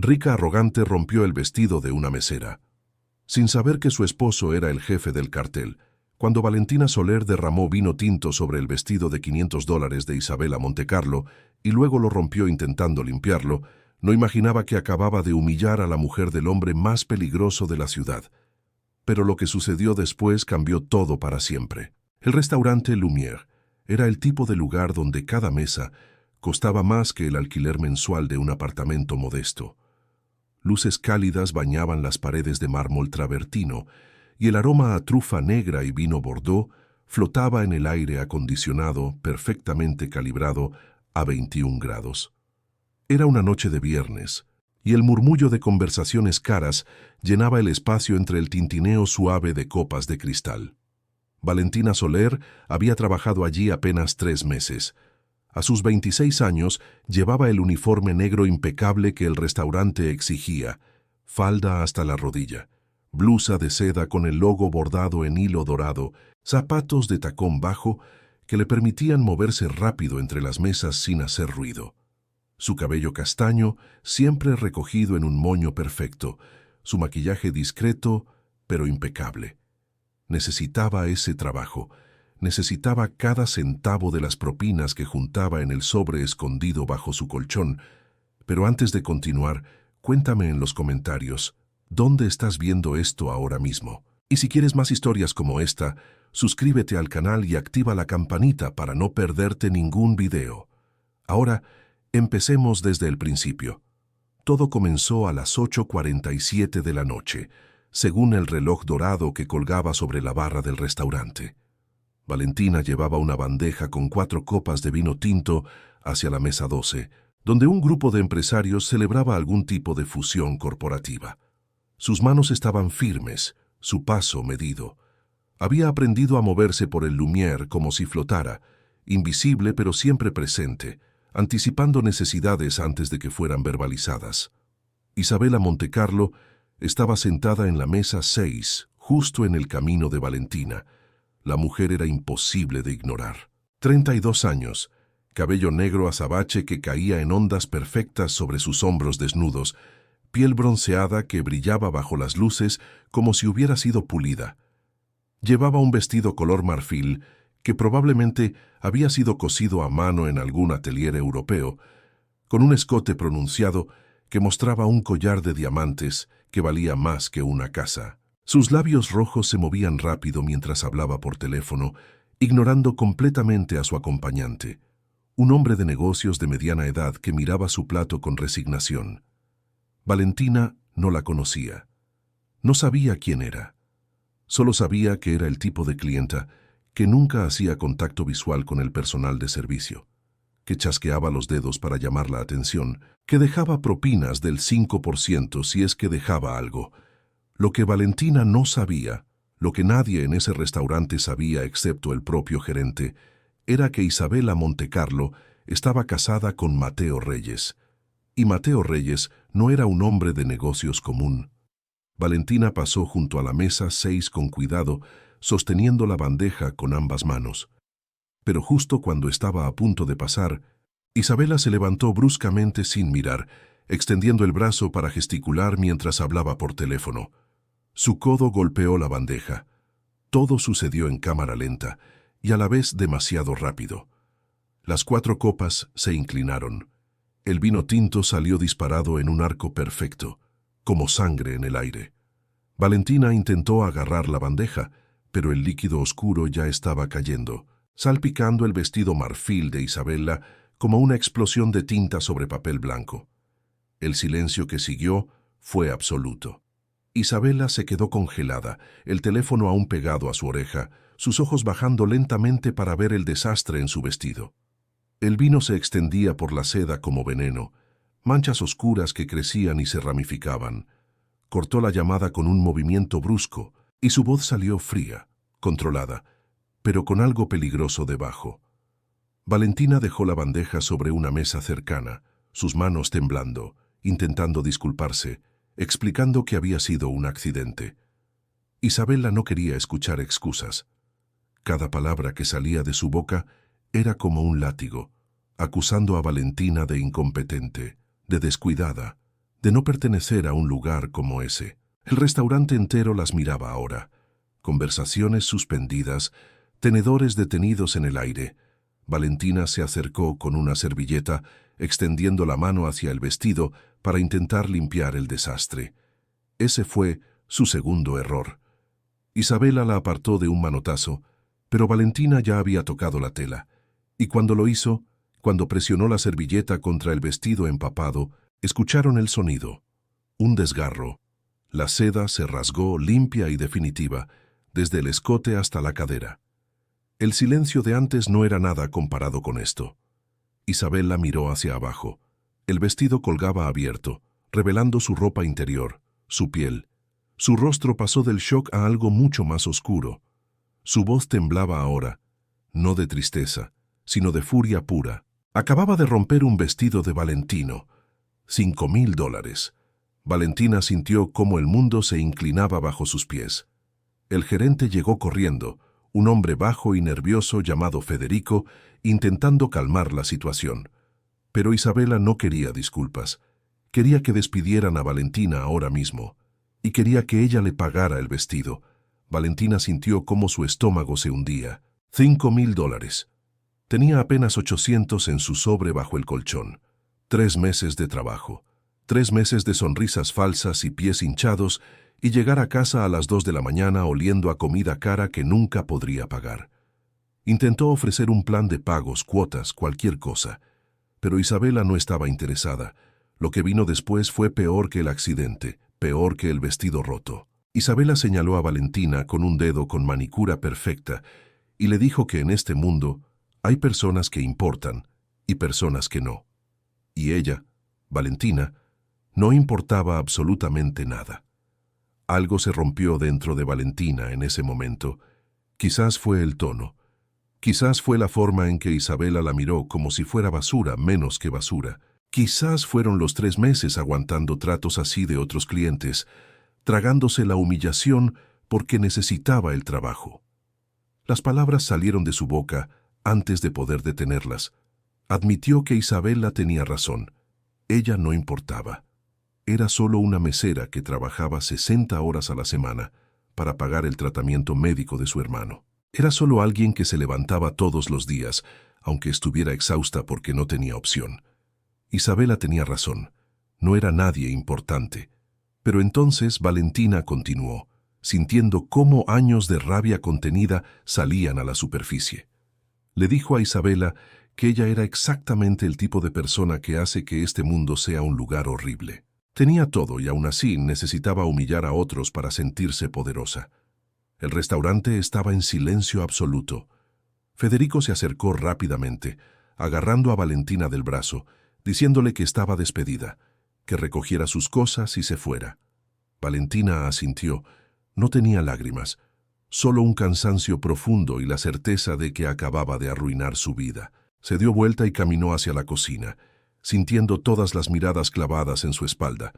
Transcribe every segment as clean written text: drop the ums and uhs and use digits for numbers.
rica arrogante rompió el vestido de una mesera. Sin saber que su esposo era el jefe del cartel, cuando Valentina Soler derramó vino tinto sobre el vestido de $500 de Isabela Montecarlo y luego lo rompió intentando limpiarlo, no imaginaba que acababa de humillar a la mujer del hombre más peligroso de la ciudad. Pero lo que sucedió después cambió todo para siempre. El restaurante Lumière era el tipo de lugar donde cada mesa costaba más que el alquiler mensual de un apartamento modesto. Luces cálidas bañaban las paredes de mármol travertino y el aroma a trufa negra y vino Bordeaux flotaba en el aire acondicionado perfectamente calibrado a 21 grados. Era una noche de viernes, y el murmullo de conversaciones caras llenaba el espacio entre el tintineo suave de copas de cristal. Valentina Soler había trabajado allí apenas 3 meses. A sus 26 años llevaba el uniforme negro impecable que el restaurante exigía, falda hasta la rodilla, blusa de seda con el logo bordado en hilo dorado, zapatos de tacón bajo que le permitían moverse rápido entre las mesas sin hacer ruido. Su cabello castaño, siempre recogido en un moño perfecto, su maquillaje discreto, pero impecable. Necesitaba ese trabajo, necesitaba cada centavo de las propinas que juntaba en el sobre escondido bajo su colchón. Pero antes de continuar, cuéntame en los comentarios, ¿dónde estás viendo esto ahora mismo? Y si quieres más historias como esta, suscríbete al canal y activa la campanita para no perderte ningún video. Ahora, empecemos desde el principio. Todo comenzó a las 8:47 de la noche, según el reloj dorado que colgaba sobre la barra del restaurante. Valentina llevaba una bandeja con 4 copas de vino tinto hacia la mesa 12, donde un grupo de empresarios celebraba algún tipo de fusión corporativa. Sus manos estaban firmes, su paso medido. Había aprendido a moverse por el Lumière como si flotara, invisible pero siempre presente, anticipando necesidades antes de que fueran verbalizadas. Isabela Montecarlo estaba sentada en la mesa 6, justo en el camino de Valentina. La mujer era imposible de ignorar. 32 años, cabello negro azabache que caía en ondas perfectas sobre sus hombros desnudos, piel bronceada que brillaba bajo las luces como si hubiera sido pulida. Llevaba un vestido color marfil que probablemente había sido cosido a mano en algún atelier europeo, con un escote pronunciado que mostraba un collar de diamantes que valía más que una casa. Sus labios rojos se movían rápido mientras hablaba por teléfono, ignorando completamente a su acompañante, un hombre de negocios de mediana edad que miraba su plato con resignación. Valentina no la conocía. No sabía quién era. Solo sabía que era el tipo de clienta que nunca hacía contacto visual con el personal de servicio, que chasqueaba los dedos para llamar la atención, que dejaba propinas del 5% si es que dejaba algo. Lo que Valentina no sabía, lo que nadie en ese restaurante sabía excepto el propio gerente, era que Isabela Montecarlo estaba casada con Mateo Reyes. Y Mateo Reyes no era un hombre de negocios común. Valentina pasó junto a la mesa 6 con cuidado, sosteniendo la bandeja con ambas manos. Pero justo cuando estaba a punto de pasar, Isabela se levantó bruscamente sin mirar, extendiendo el brazo para gesticular mientras hablaba por teléfono. Su codo golpeó la bandeja. Todo sucedió en cámara lenta y a la vez demasiado rápido. Las 4 copas se inclinaron. El vino tinto salió disparado en un arco perfecto, como sangre en el aire. Valentina intentó agarrar la bandeja, pero el líquido oscuro ya estaba cayendo, salpicando el vestido marfil de Isabela como una explosión de tinta sobre papel blanco. El silencio que siguió fue absoluto. Isabela se quedó congelada, el teléfono aún pegado a su oreja, sus ojos bajando lentamente para ver el desastre en su vestido. El vino se extendía por la seda como veneno, manchas oscuras que crecían y se ramificaban. Cortó la llamada con un movimiento brusco y su voz salió fría, controlada, pero con algo peligroso debajo. Valentina dejó la bandeja sobre una mesa cercana, sus manos temblando, intentando disculparse, explicando que había sido un accidente. Isabela no quería escuchar excusas. Cada palabra que salía de su boca era como un látigo, acusando a Valentina de incompetente, de descuidada, de no pertenecer a un lugar como ese. El restaurante entero las miraba ahora. Conversaciones suspendidas, tenedores detenidos en el aire. Valentina se acercó con una servilleta, extendiendo la mano hacia el vestido para intentar limpiar el desastre. Ese fue su segundo error. Isabela la apartó de un manotazo, pero Valentina ya había tocado la tela, y cuando lo hizo, cuando presionó la servilleta contra el vestido empapado, escucharon el sonido. Un desgarro. La seda se rasgó limpia y definitiva, desde el escote hasta la cadera. El silencio de antes no era nada comparado con esto. Isabela miró hacia abajo. El vestido colgaba abierto, revelando su ropa interior, su piel. Su rostro pasó del shock a algo mucho más oscuro. Su voz temblaba ahora, no de tristeza, sino de furia pura. Acababa de romper un vestido de Valentino. $5,000. Valentina sintió cómo el mundo se inclinaba bajo sus pies. El gerente llegó corriendo, un hombre bajo y nervioso llamado Federico, intentando calmar la situación. Pero Isabela no quería disculpas. Quería que despidieran a Valentina ahora mismo, y quería que ella le pagara el vestido. Valentina sintió cómo su estómago se hundía. $5,000. Tenía apenas 800 en su sobre bajo el colchón. 3 meses de trabajo, 3 meses de sonrisas falsas y pies hinchados, y llegar a casa a las 2 de la mañana oliendo a comida cara que nunca podría pagar. Intentó ofrecer un plan de pagos, cuotas, cualquier cosa, pero Isabela no estaba interesada. Lo que vino después fue peor que el accidente, peor que el vestido roto. Isabela señaló a Valentina con un dedo con manicura perfecta y le dijo que en este mundo hay personas que importan y personas que no. Y ella, Valentina, no importaba absolutamente nada. Algo se rompió dentro de Valentina en ese momento. Quizás fue el tono. Quizás fue la forma en que Isabela la miró como si fuera basura, menos que basura. Quizás fueron los 3 meses aguantando tratos así de otros clientes, tragándose la humillación porque necesitaba el trabajo. Las palabras salieron de su boca antes de poder detenerlas. Admitió que Isabela tenía razón. Ella no importaba. Era solo una mesera que trabajaba 60 horas a la semana para pagar el tratamiento médico de su hermano. Era solo alguien que se levantaba todos los días, aunque estuviera exhausta porque no tenía opción. Isabela tenía razón. No era nadie importante. Pero entonces Valentina continuó, sintiendo cómo años de rabia contenida salían a la superficie. Le dijo a Isabela que ella era exactamente el tipo de persona que hace que este mundo sea un lugar horrible. Tenía todo y aún así necesitaba humillar a otros para sentirse poderosa. El restaurante estaba en silencio absoluto. Federico se acercó rápidamente, agarrando a Valentina del brazo, diciéndole que estaba despedida, que recogiera sus cosas y se fuera. Valentina asintió. No tenía lágrimas, solo un cansancio profundo y la certeza de que acababa de arruinar su vida. Se dio vuelta y caminó hacia la cocina, sintiendo todas las miradas clavadas en su espalda.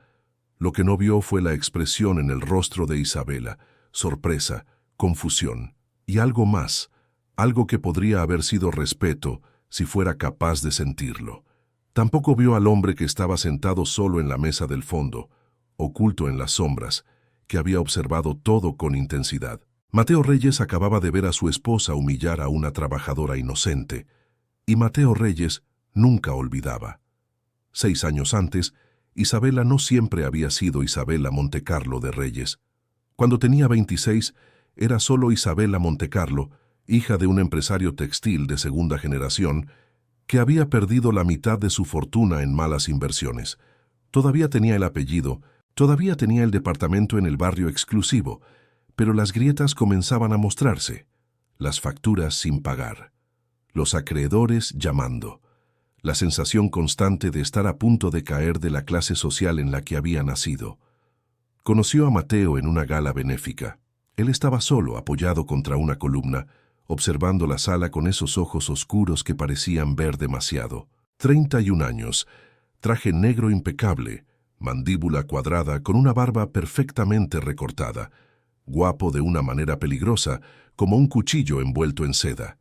Lo que no vio fue la expresión en el rostro de Isabela, sorpresa, confusión y algo más, algo que podría haber sido respeto si fuera capaz de sentirlo. Tampoco vio al hombre que estaba sentado solo en la mesa del fondo, oculto en las sombras, que había observado todo con intensidad. Mateo Reyes acababa de ver a su esposa humillar a una trabajadora inocente, y Mateo Reyes nunca olvidaba. 6 años antes, Isabela no siempre había sido Isabela Montecarlo de Reyes. Cuando tenía 26, era solo Isabela Montecarlo, hija de un empresario textil de segunda generación, que había perdido la mitad de su fortuna en malas inversiones. Todavía tenía el apellido, todavía tenía el departamento en el barrio exclusivo, pero las grietas comenzaban a mostrarse, las facturas sin pagar, los acreedores llamando, la sensación constante de estar a punto de caer de la clase social en la que había nacido. Conoció a Mateo en una gala benéfica. Él estaba solo, apoyado contra una columna, observando la sala con esos ojos oscuros que parecían ver demasiado. 31 años, traje negro impecable, mandíbula cuadrada con una barba perfectamente recortada, guapo de una manera peligrosa, como un cuchillo envuelto en seda.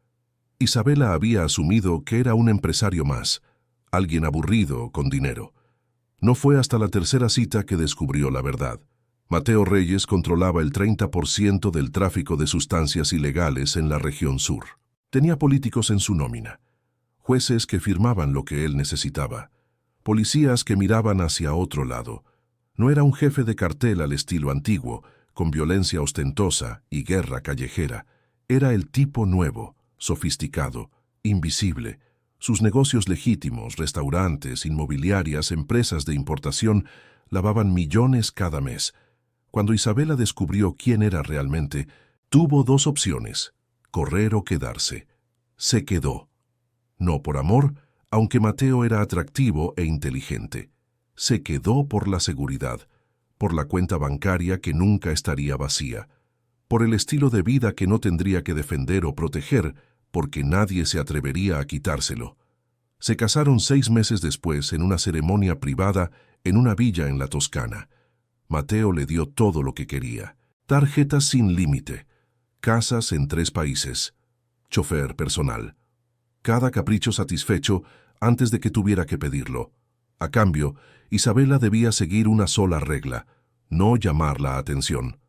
Isabela había asumido que era un empresario más, alguien aburrido con dinero. No fue hasta la tercera cita que descubrió la verdad. Mateo Reyes controlaba el 30% del tráfico de sustancias ilegales en la región sur. Tenía políticos en su nómina, jueces que firmaban lo que él necesitaba, policías que miraban hacia otro lado. No era un jefe de cartel al estilo antiguo, con violencia ostentosa y guerra callejera. Era el tipo nuevo, sofisticado, invisible. Sus negocios legítimos, restaurantes, inmobiliarias, empresas de importación, lavaban millones cada mes. Cuando Isabela descubrió quién era realmente, tuvo dos opciones: correr o quedarse. Se quedó. No por amor, aunque Mateo era atractivo e inteligente. Se quedó por la seguridad, por la cuenta bancaria que nunca estaría vacía, por el estilo de vida que no tendría que defender o proteger, porque nadie se atrevería a quitárselo. Se casaron 6 meses después en una ceremonia privada en una villa en la Toscana. Mateo le dio todo lo que quería: tarjetas sin límite, casas en 3 países, chofer personal. Cada capricho satisfecho antes de que tuviera que pedirlo. A cambio, Isabela debía seguir una sola regla: no llamar la atención.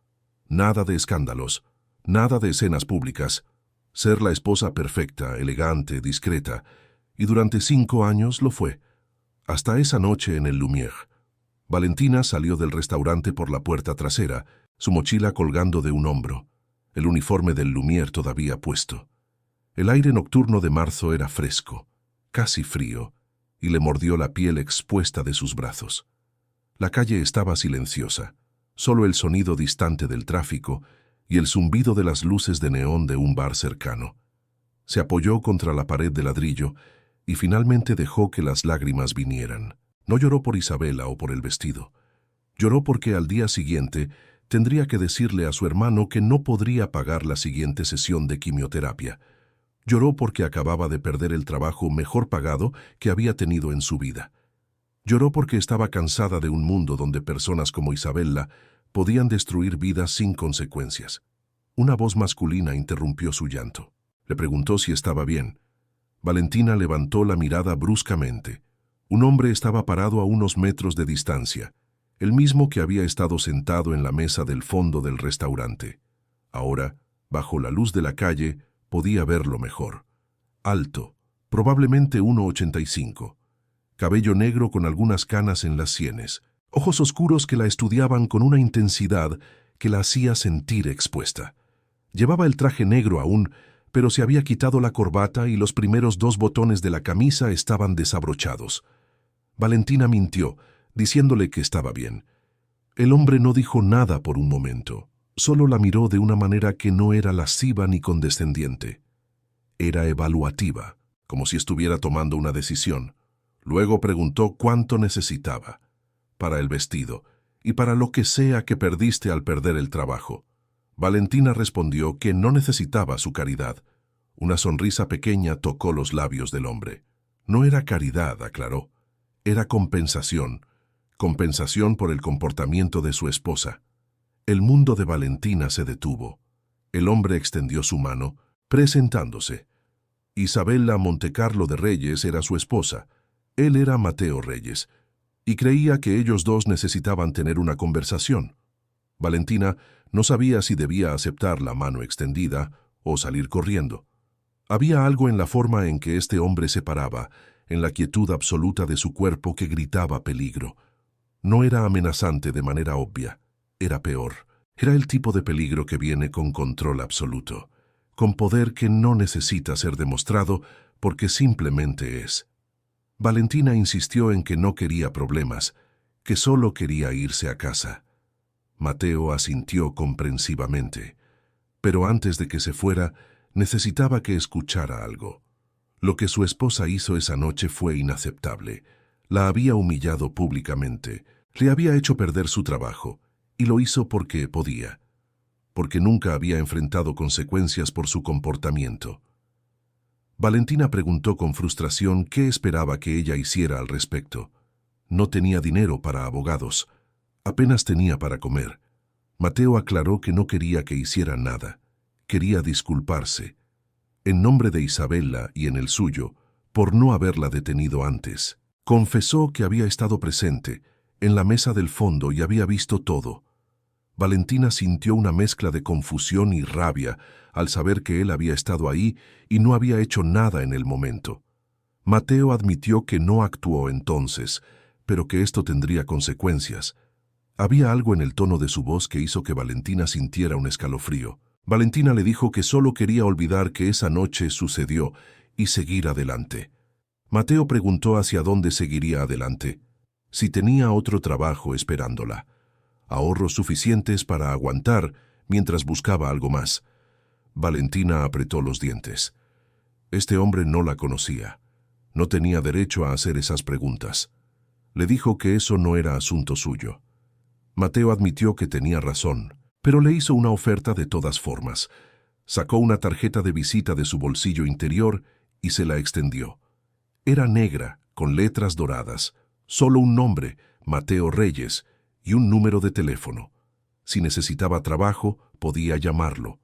Nada de escándalos, nada de escenas públicas. Ser la esposa perfecta, elegante, discreta. Y durante 5 años lo fue. Hasta esa noche en el Lumière. Valentina salió del restaurante por la puerta trasera, su mochila colgando de un hombro, el uniforme del Lumière todavía puesto. El aire nocturno de marzo era fresco, casi frío, y le mordió la piel expuesta de sus brazos. La calle estaba silenciosa, solo el sonido distante del tráfico y el zumbido de las luces de neón de un bar cercano. Se apoyó contra la pared de ladrillo y finalmente dejó que las lágrimas vinieran. No lloró por Isabela o por el vestido. Lloró porque al día siguiente tendría que decirle a su hermano que no podría pagar la siguiente sesión de quimioterapia. Lloró porque acababa de perder el trabajo mejor pagado que había tenido en su vida. Lloró porque estaba cansada de un mundo donde personas como Isabela podían destruir vidas sin consecuencias. Una voz masculina interrumpió su llanto. Le preguntó si estaba bien. Valentina levantó la mirada bruscamente. Un hombre estaba parado a unos metros de distancia, el mismo que había estado sentado en la mesa del fondo del restaurante. Ahora, bajo la luz de la calle, podía verlo mejor. Alto, probablemente 1,85. Cabello negro con algunas canas en las sienes. Ojos oscuros que la estudiaban con una intensidad que la hacía sentir expuesta. Llevaba el traje negro aún, pero se había quitado la corbata y los primeros 2 botones de la camisa estaban desabrochados. Valentina mintió, diciéndole que estaba bien. El hombre no dijo nada por un momento, solo la miró de una manera que no era lasciva ni condescendiente. Era evaluativa, como si estuviera tomando una decisión. Luego preguntó cuánto necesitaba, para el vestido y para lo que sea que perdiste al perder el trabajo. Valentina respondió que no necesitaba su caridad. Una sonrisa pequeña tocó los labios del hombre. No era caridad, aclaró. Era compensación por el comportamiento de su esposa. El mundo de Valentina se detuvo. El hombre extendió su mano, presentándose. Isabela Montecarlo de Reyes era su esposa. Él era Mateo Reyes, y creía que ellos dos necesitaban tener una conversación. Valentina no sabía si debía aceptar la mano extendida o salir corriendo. Había algo en la forma en que este hombre se paraba, en la quietud absoluta de su cuerpo que gritaba peligro. No era amenazante de manera obvia, era peor. Era el tipo de peligro que viene con control absoluto, con poder que no necesita ser demostrado porque simplemente es. Valentina insistió en que no quería problemas, que solo quería irse a casa. Mateo asintió comprensivamente, pero antes de que se fuera, necesitaba que escuchara algo. Lo que su esposa hizo esa noche fue inaceptable. La había humillado públicamente, le había hecho perder su trabajo, y lo hizo porque podía, porque nunca había enfrentado consecuencias por su comportamiento. Valentina preguntó con frustración qué esperaba que ella hiciera al respecto. No tenía dinero para abogados, apenas tenía para comer. Mateo aclaró que no quería que hiciera nada, quería disculparse, en nombre de Isabela y en el suyo, por no haberla detenido antes. Confesó que había estado presente, en la mesa del fondo, y había visto todo. Valentina sintió una mezcla de confusión y rabia al saber que él había estado ahí y no había hecho nada en el momento. Mateo admitió que no actuó entonces, pero que esto tendría consecuencias. Había algo en el tono de su voz que hizo que Valentina sintiera un escalofrío. Valentina le dijo que solo quería olvidar que esa noche sucedió y seguir adelante. Mateo preguntó hacia dónde seguiría adelante, si tenía otro trabajo esperándola, ahorros suficientes para aguantar mientras buscaba algo más. Valentina apretó los dientes. Este hombre no la conocía. No tenía derecho a hacer esas preguntas. Le dijo que eso no era asunto suyo. Mateo admitió que tenía razón, pero le hizo una oferta de todas formas. Sacó una tarjeta de visita de su bolsillo interior y se la extendió. Era negra, con letras doradas, solo un nombre, Mateo Reyes, y un número de teléfono. Si necesitaba trabajo, podía llamarlo.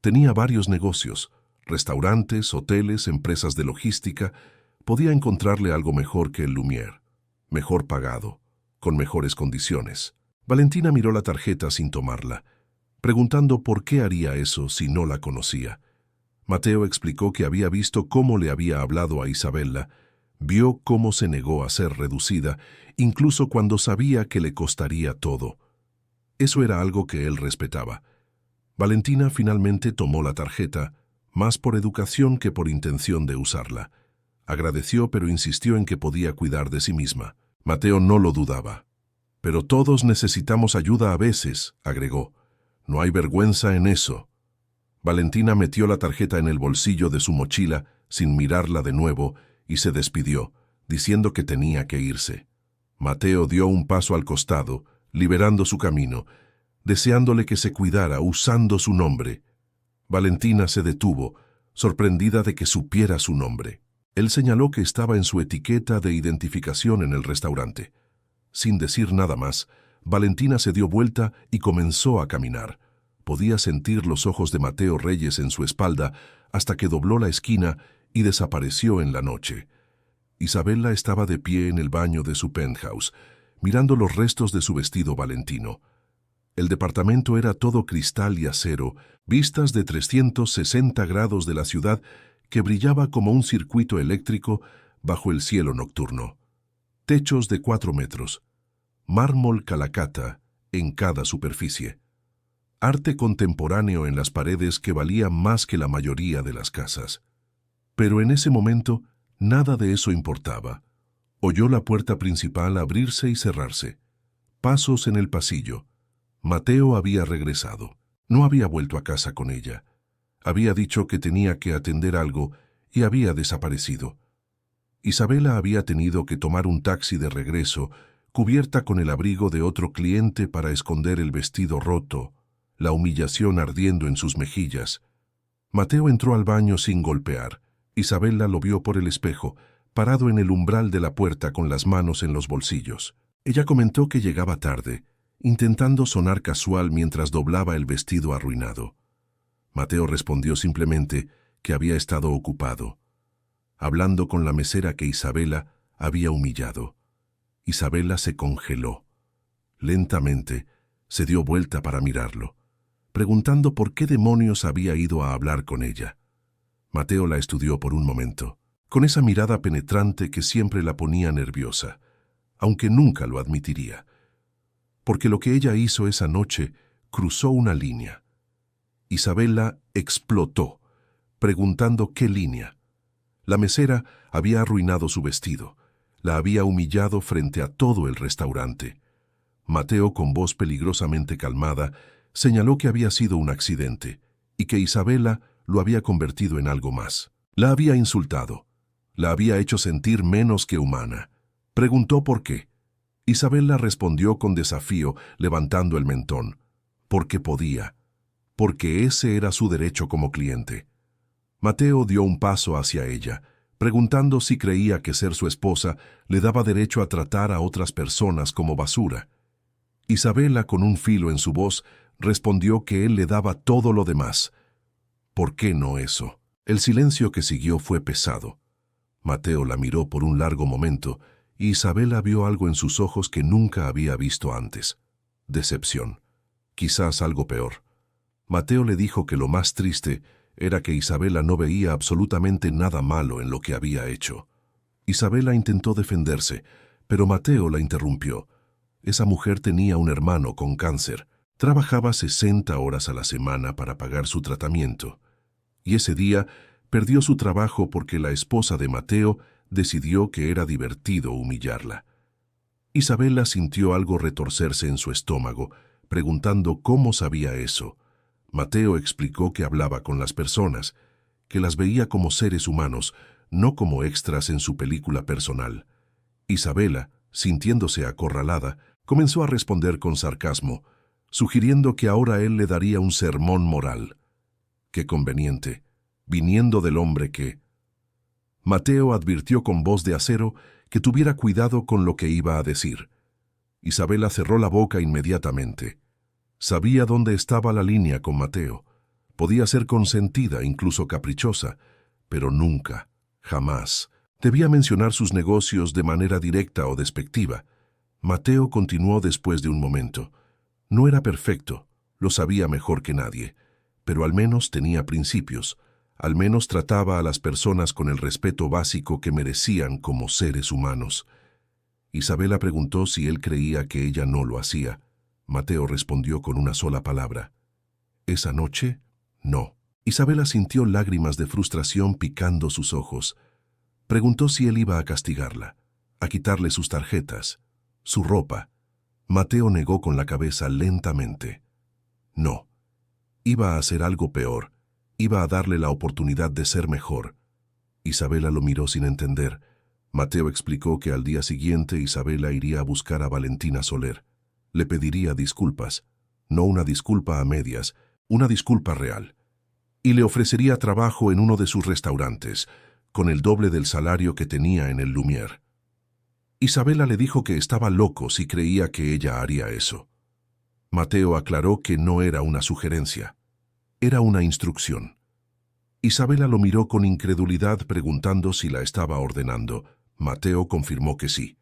Tenía varios negocios, restaurantes, hoteles, empresas de logística. Podía encontrarle algo mejor que el Lumière, mejor pagado, con mejores condiciones. Valentina miró la tarjeta sin tomarla, preguntando por qué haría eso si no la conocía. Mateo explicó que había visto cómo le había hablado a Isabella, vio cómo se negó a ser reducida, incluso cuando sabía que le costaría todo. Eso era algo que él respetaba. Valentina finalmente tomó la tarjeta, más por educación que por intención de usarla. Agradeció, pero insistió en que podía cuidar de sí misma. Mateo no lo dudaba. «Pero todos necesitamos ayuda a veces», agregó. «No hay vergüenza en eso». Valentina metió la tarjeta en el bolsillo de su mochila, sin mirarla de nuevo, y se despidió, diciendo que tenía que irse. Mateo dio un paso al costado, liberando su camino, deseándole que se cuidara usando su nombre. Valentina se detuvo, sorprendida de que supiera su nombre. Él señaló que estaba en su etiqueta de identificación en el restaurante. Sin decir nada más, Valentina se dio vuelta y comenzó a caminar. Podía sentir los ojos de Mateo Reyes en su espalda hasta que dobló la esquina y desapareció en la noche. Isabella estaba de pie en el baño de su penthouse, mirando los restos de su vestido valentino. El departamento era todo cristal y acero, vistas de 360 grados de la ciudad que brillaba como un circuito eléctrico bajo el cielo nocturno. Techos de 4 metros, mármol Calacata en cada superficie. Arte contemporáneo en las paredes que valía más que la mayoría de las casas. Pero en ese momento, nada de eso importaba. Oyó la puerta principal abrirse y cerrarse. Pasos en el pasillo. Mateo había regresado. No había vuelto a casa con ella. Había dicho que tenía que atender algo y había desaparecido. Isabella había tenido que tomar un taxi de regreso, cubierta con el abrigo de otro cliente para esconder el vestido roto, la humillación ardiendo en sus mejillas. Mateo entró al baño sin golpear. Isabella lo vio por el espejo, parado en el umbral de la puerta con las manos en los bolsillos. Ella comentó que llegaba tarde, intentando sonar casual mientras doblaba el vestido arruinado. Mateo respondió simplemente que había estado ocupado, hablando con la mesera que Isabella había humillado. Isabella se congeló. Lentamente, se dio vuelta para mirarlo, preguntando por qué demonios había ido a hablar con ella. Mateo la estudió por un momento, con esa mirada penetrante que siempre la ponía nerviosa, aunque nunca lo admitiría. Porque lo que ella hizo esa noche cruzó una línea. Isabella explotó, preguntando qué línea. La mesera había arruinado su vestido, la había humillado frente a todo el restaurante. Mateo, con voz peligrosamente calmada, señaló que había sido un accidente y que Isabella lo había convertido en algo más. La había insultado, la había hecho sentir menos que humana. Preguntó por qué. Isabella respondió con desafío, levantando el mentón. Porque podía, porque ese era su derecho como cliente. Mateo dio un paso hacia ella, preguntando si creía que ser su esposa le daba derecho a tratar a otras personas como basura. Isabella, con un filo en su voz, respondió que él le daba todo lo demás. ¿Por qué no eso? El silencio que siguió fue pesado. Mateo la miró por un largo momento y Isabela vio algo en sus ojos que nunca había visto antes. Decepción. Quizás algo peor. Mateo le dijo que lo más triste era que Isabela no veía absolutamente nada malo en lo que había hecho. Isabela intentó defenderse, pero Mateo la interrumpió. Esa mujer tenía un hermano con cáncer. Trabajaba 60 horas a la semana para pagar su tratamiento. Y ese día perdió su trabajo porque la esposa de Mateo decidió que era divertido humillarla. Isabela sintió algo retorcerse en su estómago, preguntando cómo sabía eso. Mateo explicó que hablaba con las personas, que las veía como seres humanos, no como extras en su película personal. Isabela, sintiéndose acorralada, comenzó a responder con sarcasmo, sugiriendo que ahora él le daría un sermón moral. Qué conveniente, viniendo del hombre que... Mateo advirtió con voz de acero que tuviera cuidado con lo que iba a decir. Isabela cerró la boca inmediatamente. Sabía dónde estaba la línea con Mateo. Podía ser consentida, incluso caprichosa, pero nunca, jamás, debía mencionar sus negocios de manera directa o despectiva. Mateo continuó después de un momento. No era perfecto, lo sabía mejor que nadie, pero al menos tenía principios, al menos trataba a las personas con el respeto básico que merecían como seres humanos. Isabela preguntó si él creía que ella no lo hacía. Mateo respondió con una sola palabra. ¿Esa noche? No. Isabela sintió lágrimas de frustración picando sus ojos. Preguntó si él iba a castigarla, a quitarle sus tarjetas, su ropa. Mateo negó con la cabeza lentamente. No. Iba a hacer algo peor. Iba a darle la oportunidad de ser mejor. Isabela lo miró sin entender. Mateo explicó que al día siguiente Isabela iría a buscar a Valentina Soler. Le pediría disculpas, no una disculpa a medias, una disculpa real. Y le ofrecería trabajo en uno de sus restaurantes, con el doble del salario que tenía en el Lumière. Isabela le dijo que estaba loco si creía que ella haría eso. Mateo aclaró que no era una sugerencia, era una instrucción. Isabela lo miró con incredulidad preguntando si la estaba ordenando. Mateo confirmó que sí,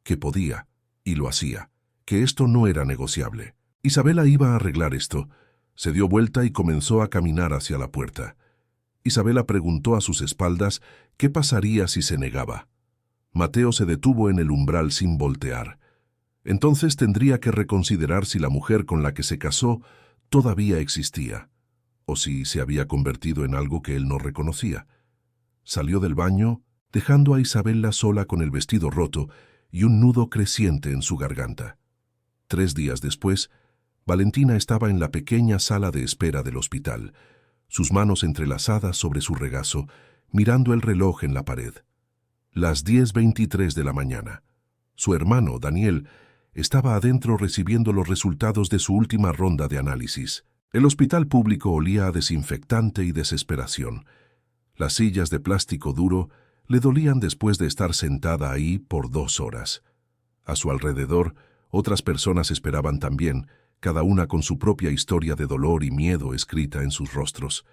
que podía, y lo hacía, que esto no era negociable. Isabela iba a arreglar esto. Se dio vuelta y comenzó a caminar hacia la puerta. Isabela preguntó a sus espaldas qué pasaría si se negaba. Mateo se detuvo en el umbral sin voltear. Entonces tendría que reconsiderar si la mujer con la que se casó todavía existía, o si se había convertido en algo que él no reconocía. Salió del baño, dejando a Isabela sola con el vestido roto y un nudo creciente en su garganta. 3 días después, Valentina estaba en la pequeña sala de espera del hospital, sus manos entrelazadas sobre su regazo, mirando el reloj en la pared. Las 10:23 de la mañana. Su hermano, Daniel, estaba adentro recibiendo los resultados de su última ronda de análisis. El hospital público olía a desinfectante y desesperación. Las sillas de plástico duro le dolían después de estar sentada ahí por 2 horas. A su alrededor, otras personas esperaban también, cada una con su propia historia de dolor y miedo escrita en sus rostros.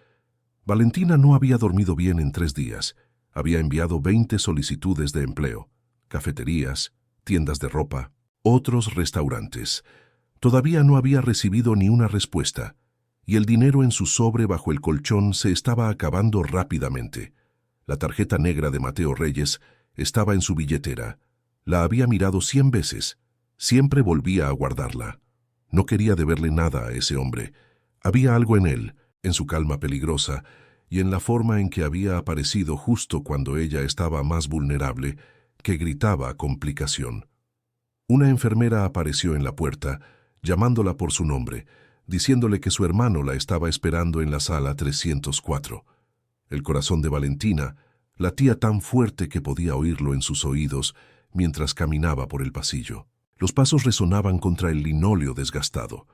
Valentina no había dormido bien en 3 días. Había enviado 20 solicitudes de empleo, cafeterías, tiendas de ropa, otros restaurantes. Todavía no había recibido ni una respuesta, y el dinero en su sobre bajo el colchón se estaba acabando rápidamente. La tarjeta negra de Mateo Reyes estaba en su billetera. La había mirado 100 veces. Siempre volvía a guardarla. No quería deberle nada a ese hombre. Había algo en él, en su calma peligrosa, y en la forma en que había aparecido justo cuando ella estaba más vulnerable, que gritaba complicación. Una enfermera apareció en la puerta, llamándola por su nombre, diciéndole que su hermano la estaba esperando en la sala 304. El corazón de Valentina latía tan fuerte que podía oírlo en sus oídos mientras caminaba por el pasillo. Los pasos resonaban contra el linóleo desgastado.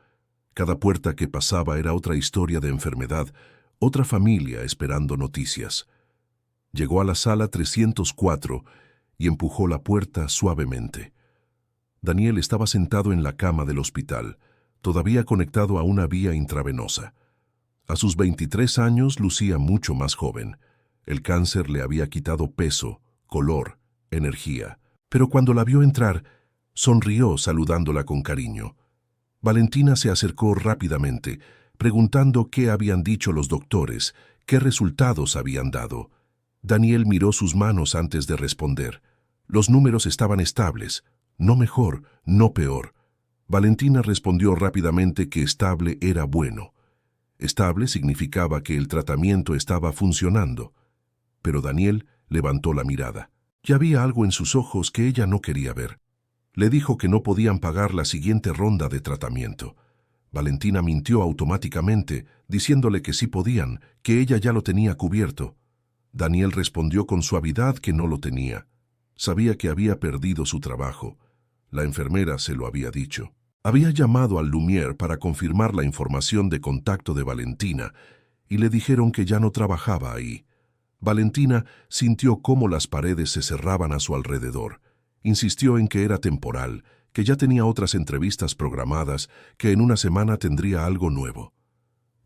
Cada puerta que pasaba era otra historia de enfermedad, otra familia esperando noticias. Llegó a la sala 304 y empujó la puerta suavemente. Daniel estaba sentado en la cama del hospital, todavía conectado a una vía intravenosa. A sus 23 años lucía mucho más joven. El cáncer le había quitado peso, color, energía. Pero cuando la vio entrar, sonrió saludándola con cariño. Valentina se acercó rápidamente, preguntando qué habían dicho los doctores, qué resultados habían dado. Daniel miró sus manos antes de responder. Los números estaban estables, no mejor, no peor. Valentina respondió rápidamente que estable era bueno. Estable significaba que el tratamiento estaba funcionando. Pero Daniel levantó la mirada. Ya había algo en sus ojos que ella no quería ver. Le dijo que no podían pagar la siguiente ronda de tratamiento. Valentina mintió automáticamente, diciéndole que sí podían, que ella ya lo tenía cubierto. Daniel respondió con suavidad que no lo tenía. Sabía que había perdido su trabajo. La enfermera se lo había dicho. Había llamado al Lumière para confirmar la información de contacto de Valentina y le dijeron que ya no trabajaba ahí. Valentina sintió cómo las paredes se cerraban a su alrededor. Insistió en que era temporal, que ya tenía otras entrevistas programadas, que en una semana tendría algo nuevo.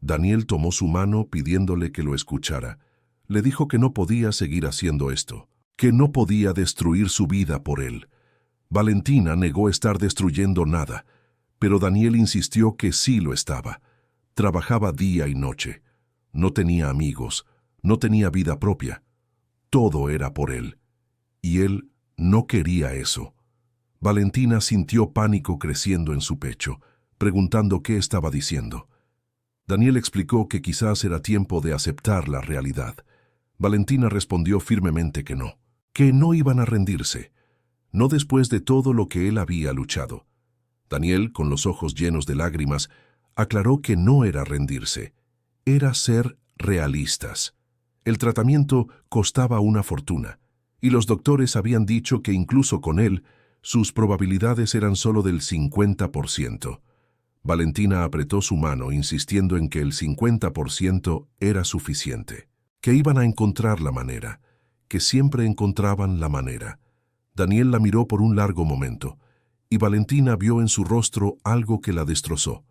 Daniel tomó su mano pidiéndole que lo escuchara. Le dijo que no podía seguir haciendo esto, que no podía destruir su vida por él. Valentina negó estar destruyendo nada, pero Daniel insistió que sí lo estaba. Trabajaba día y noche. No tenía amigos, no tenía vida propia. Todo era por él. Y él no quería eso. Valentina sintió pánico creciendo en su pecho, preguntando qué estaba diciendo. Daniel explicó que quizás era tiempo de aceptar la realidad. Valentina respondió firmemente que no iban a rendirse, no después de todo lo que él había luchado. Daniel, con los ojos llenos de lágrimas, aclaró que no era rendirse, era ser realistas. El tratamiento costaba una fortuna, y los doctores habían dicho que incluso con él, sus probabilidades eran solo del 50%. Valentina apretó su mano, insistiendo en que el 50% era suficiente, que iban a encontrar la manera, que siempre encontraban la manera. Daniel la miró por un largo momento, y Valentina vio en su rostro algo que la destrozó: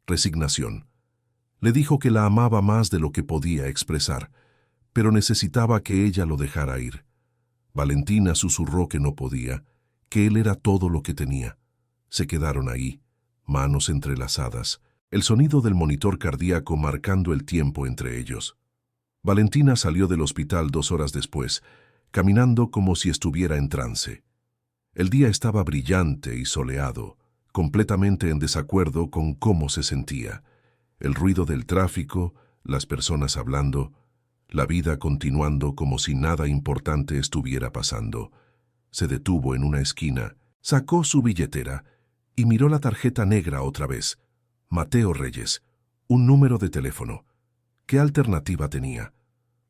resignación. Le dijo que la amaba más de lo que podía expresar, pero necesitaba que ella lo dejara ir. Valentina susurró que no podía, que él era todo lo que tenía. Se quedaron ahí, manos entrelazadas, el sonido del monitor cardíaco marcando el tiempo entre ellos. Valentina salió del hospital 2 horas después, caminando como si estuviera en trance. El día estaba brillante y soleado, completamente en desacuerdo con cómo se sentía. El ruido del tráfico, las personas hablando, la vida continuando como si nada importante estuviera pasando. Se detuvo en una esquina, sacó su billetera y miró la tarjeta negra otra vez. Mateo Reyes, un número de teléfono. ¿Qué alternativa tenía?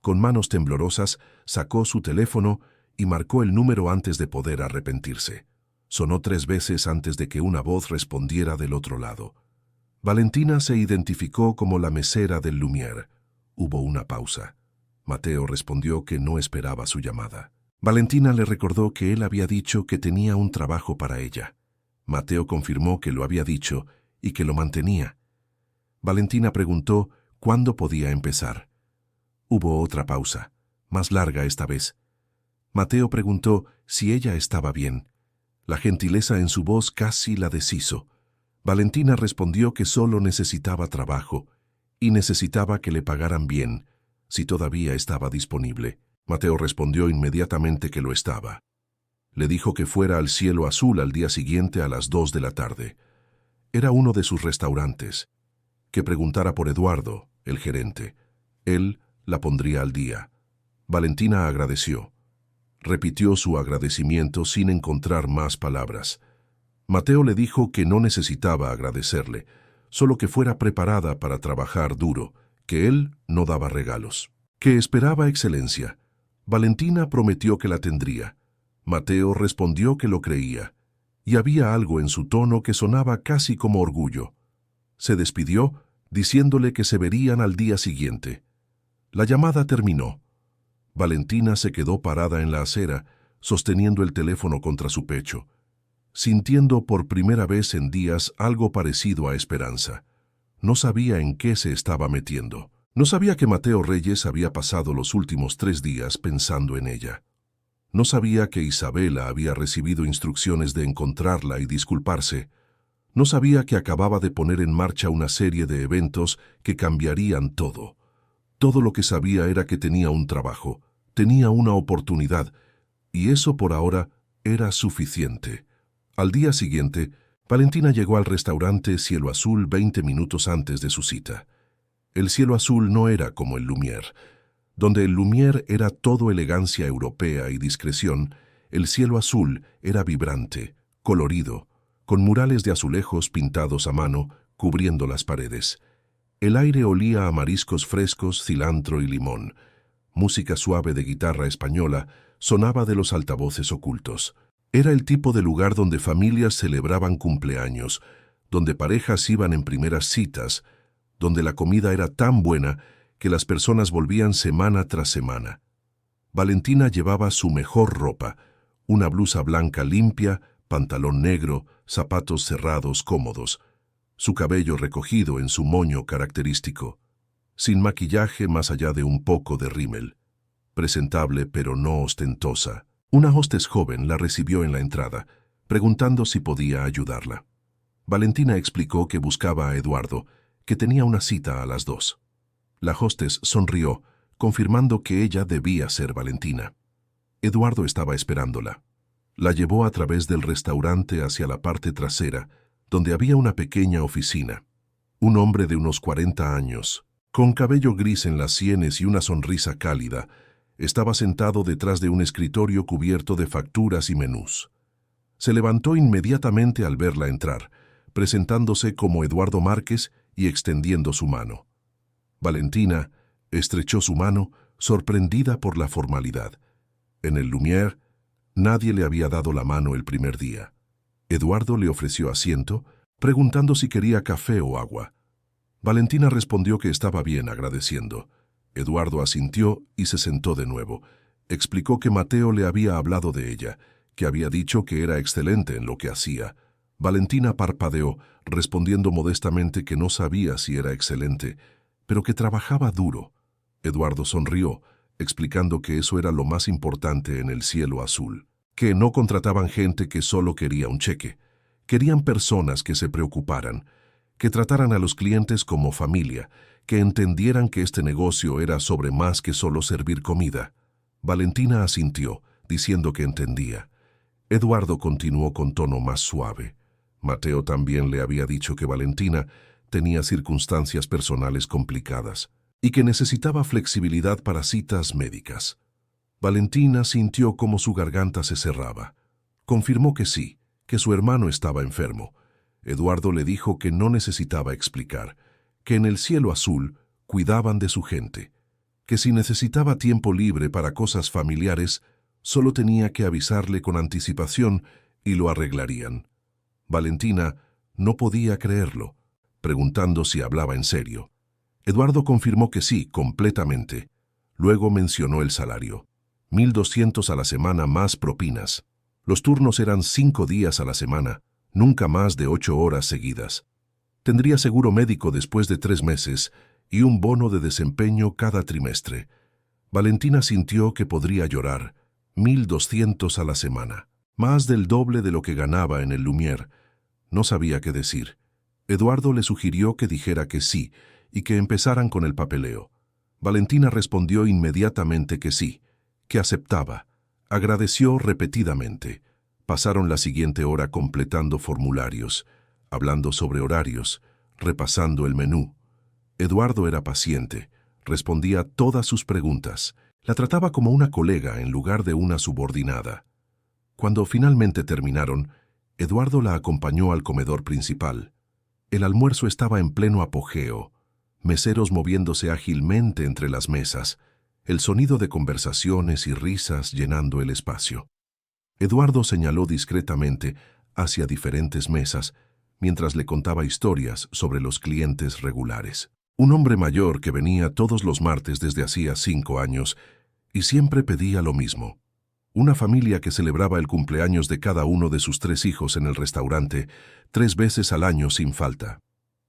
Con manos temblorosas, sacó su teléfono y marcó el número antes de poder arrepentirse. Sonó 3 veces antes de que una voz respondiera del otro lado. Valentina se identificó como la mesera del Lumière. Hubo una pausa. Mateo respondió que no esperaba su llamada. Valentina le recordó que él había dicho que tenía un trabajo para ella. Mateo confirmó que lo había dicho y que lo mantenía. Valentina preguntó cuándo podía empezar. Hubo otra pausa, más larga esta vez. Mateo preguntó si ella estaba bien. La gentileza en su voz casi la deshizo. Valentina respondió que solo necesitaba trabajo y necesitaba que le pagaran bien, si todavía estaba disponible. Mateo respondió inmediatamente que lo estaba. Le dijo que fuera al Cielo Azul al día siguiente a las 2 de la tarde. Era uno de sus restaurantes. Que preguntara por Eduardo, el gerente. Él la pondría al día. Valentina agradeció. Repitió su agradecimiento sin encontrar más palabras. Mateo le dijo que no necesitaba agradecerle, solo que fuera preparada para trabajar duro, que él no daba regalos, que esperaba excelencia. Valentina prometió que la tendría. Mateo respondió que lo creía, y había algo en su tono que sonaba casi como orgullo. Se despidió, diciéndole que se verían al día siguiente. La llamada terminó. Valentina se quedó parada en la acera, sosteniendo el teléfono contra su pecho, sintiendo por primera vez en días algo parecido a esperanza. No sabía en qué se estaba metiendo. No sabía que Mateo Reyes había pasado los últimos 3 días pensando en ella. No sabía que Isabela había recibido instrucciones de encontrarla y disculparse. No sabía que acababa de poner en marcha una serie de eventos que cambiarían todo. Todo lo que sabía era que tenía un trabajo, tenía una oportunidad, y eso por ahora era suficiente. Al día siguiente, Valentina llegó al restaurante Cielo Azul 20 minutos antes de su cita. El Cielo Azul no era como el Lumière. Donde el Lumière era todo elegancia europea y discreción, el Cielo Azul era vibrante, colorido, con murales de azulejos pintados a mano cubriendo las paredes. El aire olía a mariscos frescos, cilantro y limón. Música suave de guitarra española sonaba de los altavoces ocultos. Era el tipo de lugar donde familias celebraban cumpleaños, donde parejas iban en primeras citas, donde la comida era tan buena que las personas volvían semana tras semana. Valentina llevaba su mejor ropa, una blusa blanca limpia, pantalón negro, zapatos cerrados cómodos, su cabello recogido en su moño característico, sin maquillaje más allá de un poco de rímel. Presentable pero no ostentosa. Una hostess joven la recibió en la entrada, preguntando si podía ayudarla. Valentina explicó que buscaba a Eduardo, que tenía una cita a las 2. La hostess sonrió, confirmando que ella debía ser Valentina. Eduardo estaba esperándola. La llevó a través del restaurante hacia la parte trasera, donde había una pequeña oficina. Un hombre de unos 40 años, con cabello gris en las sienes y una sonrisa cálida, estaba sentado detrás de un escritorio cubierto de facturas y menús. Se levantó inmediatamente al verla entrar, presentándose como Eduardo Márquez y extendiendo su mano. Valentina estrechó su mano, sorprendida por la formalidad. En el Lumière, nadie le había dado la mano el primer día. Eduardo le ofreció asiento, preguntando si quería café o agua. Valentina respondió que estaba bien, agradeciendo. Eduardo asintió y se sentó de nuevo. Explicó que Mateo le había hablado de ella, que había dicho que era excelente en lo que hacía. Valentina parpadeó, respondiendo modestamente que no sabía si era excelente, pero que trabajaba duro. Eduardo sonrió, explicando que eso era lo más importante en el Cielo Azul, que no contrataban gente que solo quería un cheque. Querían personas que se preocuparan, que trataran a los clientes como familia, que entendieran que este negocio era sobre más que solo servir comida. Valentina asintió, diciendo que entendía. Eduardo continuó con tono más suave. Mateo también le había dicho que Valentina tenía circunstancias personales complicadas y que necesitaba flexibilidad para citas médicas. Valentina sintió cómo su garganta se cerraba. Confirmó que sí, que su hermano estaba enfermo. Eduardo le dijo que no necesitaba explicar, que en el Cielo Azul cuidaban de su gente, que si necesitaba tiempo libre para cosas familiares, solo tenía que avisarle con anticipación y lo arreglarían. Valentina no podía creerlo, preguntando si hablaba en serio. Eduardo confirmó que sí, completamente. Luego mencionó el salario. 1.200 a la semana más propinas. Los turnos eran 5 días a la semana, nunca más de 8 horas seguidas. Tendría seguro médico después de 3 meses y un bono de desempeño cada trimestre. Valentina sintió que podría llorar. 1.200 a la semana, más del doble de lo que ganaba en el Lumière. No sabía qué decir. Eduardo le sugirió que dijera que sí y que empezaran con el papeleo. Valentina respondió inmediatamente que sí, que aceptaba. Agradeció repetidamente. Pasaron la siguiente hora completando formularios, hablando sobre horarios, repasando el menú. Eduardo era paciente, respondía todas sus preguntas. La trataba como una colega en lugar de una subordinada. Cuando finalmente terminaron, Eduardo la acompañó al comedor principal. El almuerzo estaba en pleno apogeo, meseros moviéndose ágilmente entre las mesas, el sonido de conversaciones y risas llenando el espacio. Eduardo señaló discretamente hacia diferentes mesas mientras le contaba historias sobre los clientes regulares. Un hombre mayor que venía todos los martes desde hacía 5 años y siempre pedía lo mismo. Una familia que celebraba el cumpleaños de cada uno de sus 3 hijos en el restaurante 3 veces al año sin falta.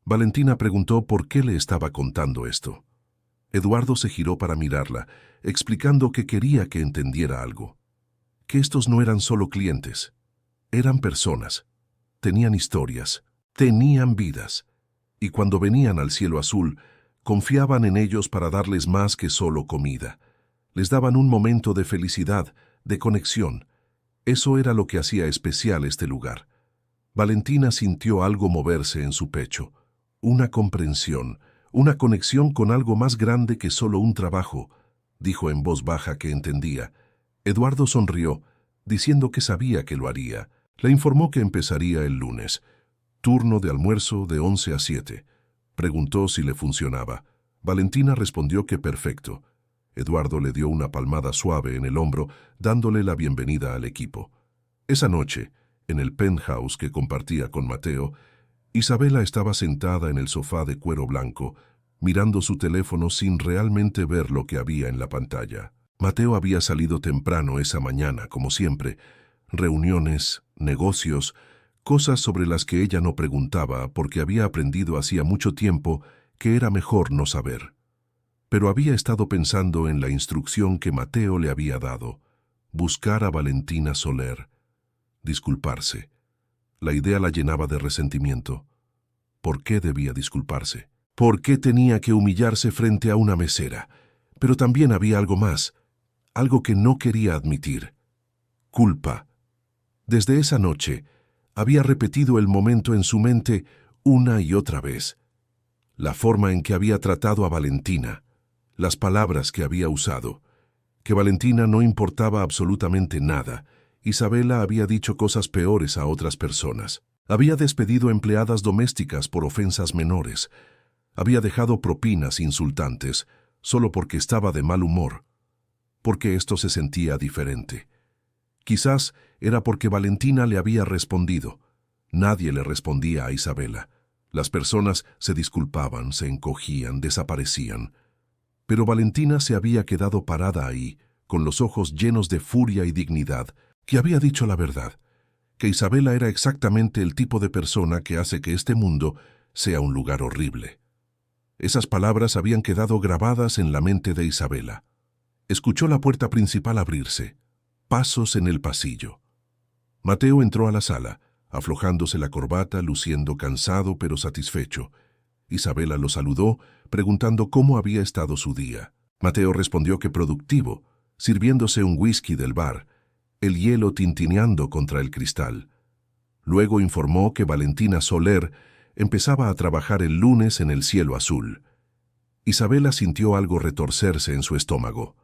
Valentina preguntó por qué le estaba contando esto. Eduardo se giró para mirarla, explicando que quería que entendiera algo. que estos no eran solo clientes, eran personas, tenían historias, tenían vidas, y cuando venían al cielo azul, confiaban en ellos para darles más que solo comida. Les daban un momento de felicidad, de conexión. Eso era lo que hacía especial este lugar. Valentina sintió algo moverse en su pecho, una comprensión, una conexión con algo más grande que solo un trabajo, dijo en voz baja que entendía. Eduardo sonrió, diciendo que sabía que lo haría. Le informó que empezaría el lunes, turno de almuerzo de 11 a 7. Preguntó si le funcionaba. Valentina respondió que perfecto. Eduardo le dio una palmada suave en el hombro, dándole la bienvenida al equipo. Esa noche, en el penthouse que compartía con Mateo, Isabela estaba sentada en el sofá de cuero blanco, mirando su teléfono sin realmente ver lo que había en la pantalla. Mateo había salido temprano esa mañana, como siempre. Reuniones, negocios, cosas sobre las que ella no preguntaba porque había aprendido hacía mucho tiempo que era mejor no saber. Pero había estado pensando en la instrucción que Mateo le había dado: buscar a Valentina Soler, disculparse. La idea la llenaba de resentimiento. ¿Por qué debía disculparse? ¿Por qué tenía que humillarse frente a una mesera? Pero también había algo más, algo que no quería admitir: culpa. Desde esa noche, había repetido el momento en su mente una y otra vez. La forma en que había tratado a Valentina, las palabras que había usado, que Valentina no importaba absolutamente nada. Isabela había dicho cosas peores a otras personas. Había despedido empleadas domésticas por ofensas menores. Había dejado propinas insultantes solo porque estaba de mal humor, porque esto se sentía diferente. Quizás era porque Valentina le había respondido. Nadie le respondía a Isabela. Las personas se disculpaban, se encogían, desaparecían. Pero Valentina se había quedado parada ahí, con los ojos llenos de furia y dignidad, que había dicho la verdad, que Isabela era exactamente el tipo de persona que hace que este mundo sea un lugar horrible. Esas palabras habían quedado grabadas en la mente de Isabela. Escuchó la puerta principal abrirse, pasos en el pasillo. Mateo entró a la sala, aflojándose la corbata, luciendo cansado pero satisfecho. Isabela lo saludó, preguntando cómo había estado su día. Mateo respondió que productivo, sirviéndose un whisky del bar, el hielo tintineando contra el cristal. Luego informó que Valentina Soler empezaba a trabajar el lunes en el cielo azul. Isabela sintió algo retorcerse en su estómago.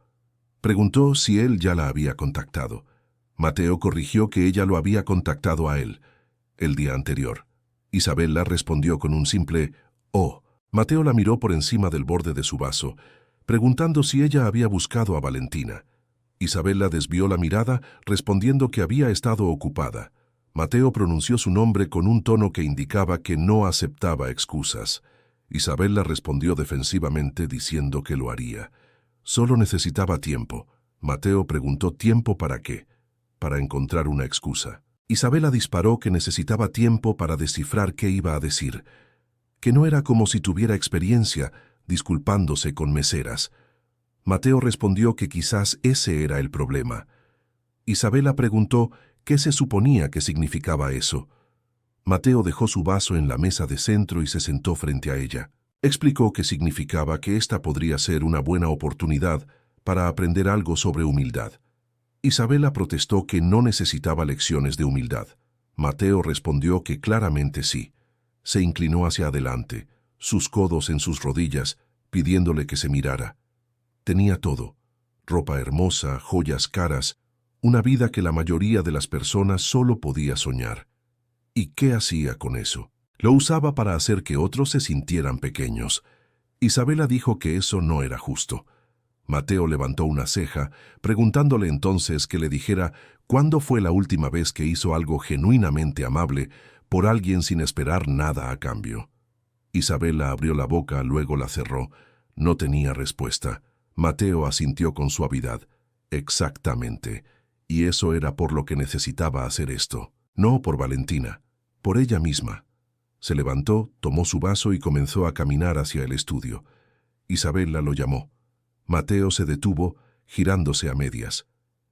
Preguntó si él ya la había contactado. Mateo corrigió que ella lo había contactado a él el día anterior. Isabela respondió con un simple «oh». Mateo la miró por encima del borde de su vaso, preguntando si ella había buscado a Valentina. Isabela desvió la mirada, respondiendo que había estado ocupada. Mateo pronunció su nombre con un tono que indicaba que no aceptaba excusas. Isabela respondió defensivamente diciendo que lo haría. Solo necesitaba tiempo. Mateo preguntó ¿tiempo para qué? Para encontrar una excusa. Isabela disparó que necesitaba tiempo para descifrar qué iba a decir, que no era como si tuviera experiencia disculpándose con meseras. Mateo respondió que quizás ese era el problema. Isabela preguntó qué se suponía que significaba eso. Mateo dejó su vaso en la mesa de centro y se sentó frente a ella. Explicó que significaba que esta podría ser una buena oportunidad para aprender algo sobre humildad. Isabela protestó que no necesitaba lecciones de humildad. Mateo respondió que claramente sí. Se inclinó hacia adelante, sus codos en sus rodillas, pidiéndole que se mirara. Tenía todo: ropa hermosa, joyas caras, una vida que la mayoría de las personas solo podía soñar. ¿Y qué hacía con eso? Lo usaba para hacer que otros se sintieran pequeños. Isabela dijo que eso no era justo. Mateo levantó una ceja, preguntándole entonces que le dijera cuándo fue la última vez que hizo algo genuinamente amable por alguien sin esperar nada a cambio. Isabela abrió la boca, luego la cerró. No tenía respuesta. Mateo asintió con suavidad. Exactamente. Y eso era por lo que necesitaba hacer esto. No por Valentina, por ella misma. Se levantó, tomó su vaso y comenzó a caminar hacia el estudio. Isabela lo llamó. Mateo se detuvo, girándose a medias.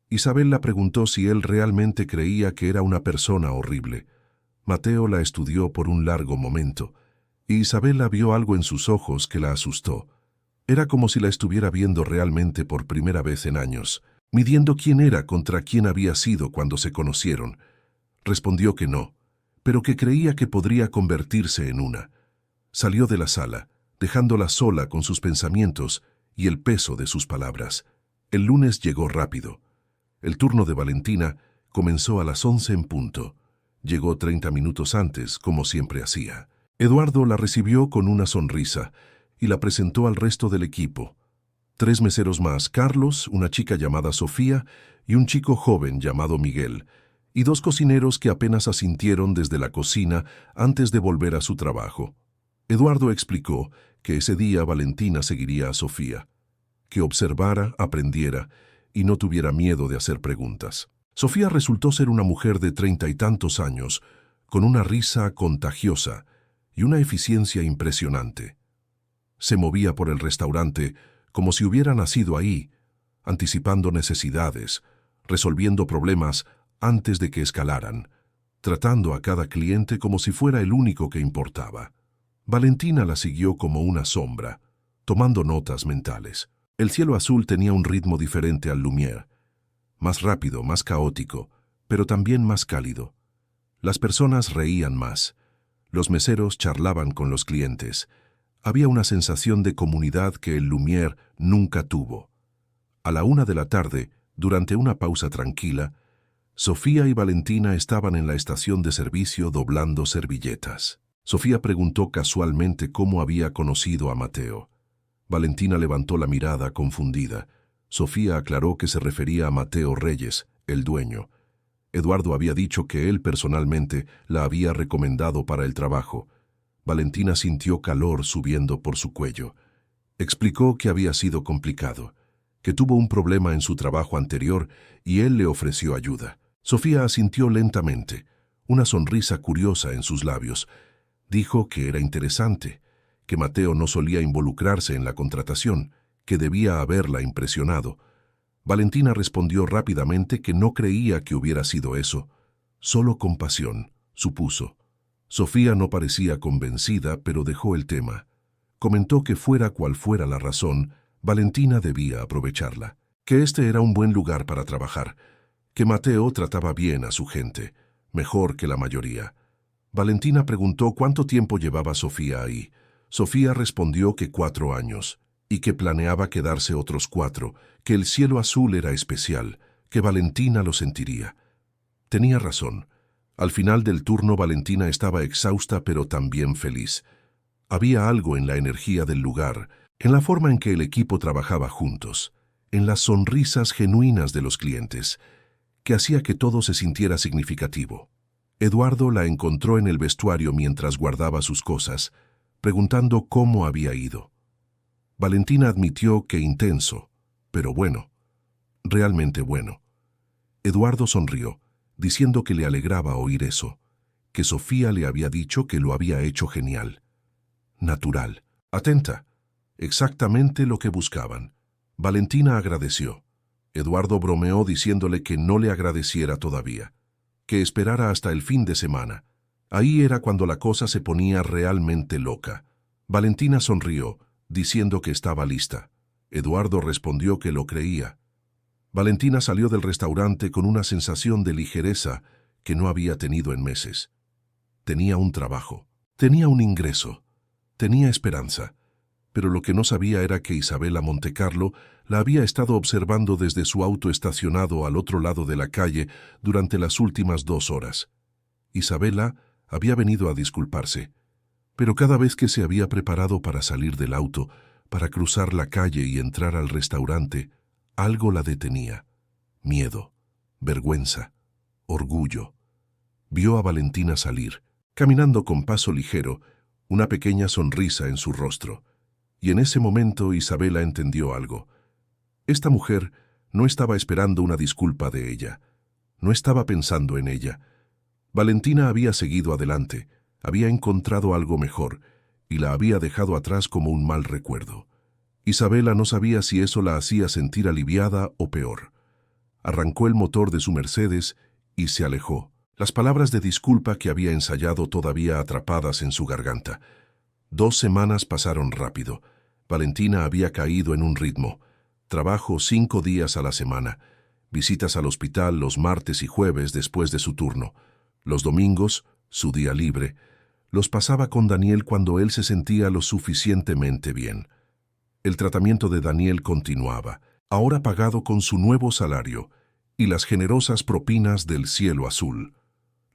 Isabel la preguntó si él realmente creía que era una persona horrible. Mateo la estudió por un largo momento, y Isabela vio algo en sus ojos que la asustó. Era como si la estuviera viendo realmente por primera vez en años, midiendo quién era contra quién había sido cuando se conocieron. Respondió que no, pero que creía que podría convertirse en una. Salió de la sala, dejándola sola con sus pensamientos y el peso de sus palabras. El lunes llegó rápido. El turno de Valentina comenzó a las 11 en punto. Llegó 30 minutos antes, como siempre hacía. Eduardo la recibió con una sonrisa y la presentó al resto del equipo. 3 meseros más, Carlos, una chica llamada Sofía y un chico joven llamado Miguel, y 2 cocineros que apenas asintieron desde la cocina antes de volver a su trabajo. Eduardo explicó que ese día Valentina seguiría a Sofía, que observara, aprendiera y no tuviera miedo de hacer preguntas. Sofía resultó ser una mujer de 30 y tantos años, con una risa contagiosa y una eficiencia impresionante. Se movía por el restaurante como si hubiera nacido ahí, anticipando necesidades, resolviendo problemas antes de que escalaran, tratando a cada cliente como si fuera el único que importaba. Valentina la siguió como una sombra, tomando notas mentales. El cielo azul tenía un ritmo diferente al Lumière, más rápido, más caótico, pero también más cálido. Las personas reían más. Los meseros charlaban con los clientes. Había una sensación de comunidad que el Lumière nunca tuvo. A la 1 de la tarde, durante una pausa tranquila, Sofía y Valentina estaban en la estación de servicio doblando servilletas. Sofía preguntó casualmente cómo había conocido a Mateo. Valentina levantó la mirada confundida. Sofía aclaró que se refería a Mateo Reyes, el dueño. Eduardo había dicho que él personalmente la había recomendado para el trabajo. Valentina sintió calor subiendo por su cuello. Explicó que había sido complicado, que tuvo un problema en su trabajo anterior y él le ofreció ayuda. Sofía asintió lentamente, una sonrisa curiosa en sus labios. Dijo que era interesante, que Mateo no solía involucrarse en la contratación, que debía haberla impresionado. Valentina respondió rápidamente que no creía que hubiera sido eso, solo compasión, supuso. Sofía no parecía convencida, pero dejó el tema. Comentó que fuera cual fuera la razón, Valentina debía aprovecharla, que este era un buen lugar para trabajar, que Mateo trataba bien a su gente, mejor que la mayoría. Valentina preguntó cuánto tiempo llevaba Sofía ahí. Sofía respondió que 4 años, y que planeaba quedarse otros 4, que el cielo azul era especial, que Valentina lo sentiría. Tenía razón. Al final del turno Valentina estaba exhausta pero también feliz. Había algo en la energía del lugar, en la forma en que el equipo trabajaba juntos, en las sonrisas genuinas de los clientes, que hacía que todo se sintiera significativo. Eduardo la encontró en el vestuario mientras guardaba sus cosas, preguntando cómo había ido. Valentina admitió que intenso, pero bueno, realmente bueno. Eduardo sonrió, diciendo que le alegraba oír eso, que Sofía le había dicho que lo había hecho genial. Natural, atenta, exactamente lo que buscaban. Valentina agradeció. Eduardo bromeó diciéndole que no le agradeciera todavía, que esperara hasta el fin de semana. Ahí era cuando la cosa se ponía realmente loca. Valentina sonrió, diciendo que estaba lista. Eduardo respondió que lo creía. Valentina salió del restaurante con una sensación de ligereza que no había tenido en meses. Tenía un trabajo, tenía un ingreso, tenía esperanza, pero lo que no sabía era que Isabela Montecarlo la había estado observando desde su auto estacionado al otro lado de la calle durante las últimas 2 horas. Isabela había venido a disculparse, pero cada vez que se había preparado para salir del auto, para cruzar la calle y entrar al restaurante, algo la detenía. Miedo, vergüenza, orgullo. Vio a Valentina salir, caminando con paso ligero, una pequeña sonrisa en su rostro. Y en ese momento Isabela entendió algo. Esta mujer no estaba esperando una disculpa de ella. No estaba pensando en ella. Valentina había seguido adelante, había encontrado algo mejor, y la había dejado atrás como un mal recuerdo. Isabela no sabía si eso la hacía sentir aliviada o peor. arrancó el motor de su Mercedes y se alejó, las palabras de disculpa que había ensayado todavía atrapadas en su garganta. 2 semanas pasaron rápido. Valentina había caído en un ritmo. Trabajo 5 días a la semana. Visitas al hospital los martes y jueves después de su turno. Los domingos, su día libre, los pasaba con Daniel cuando él se sentía lo suficientemente bien. El tratamiento de Daniel continuaba, ahora pagado con su nuevo salario y las generosas propinas del cielo azul.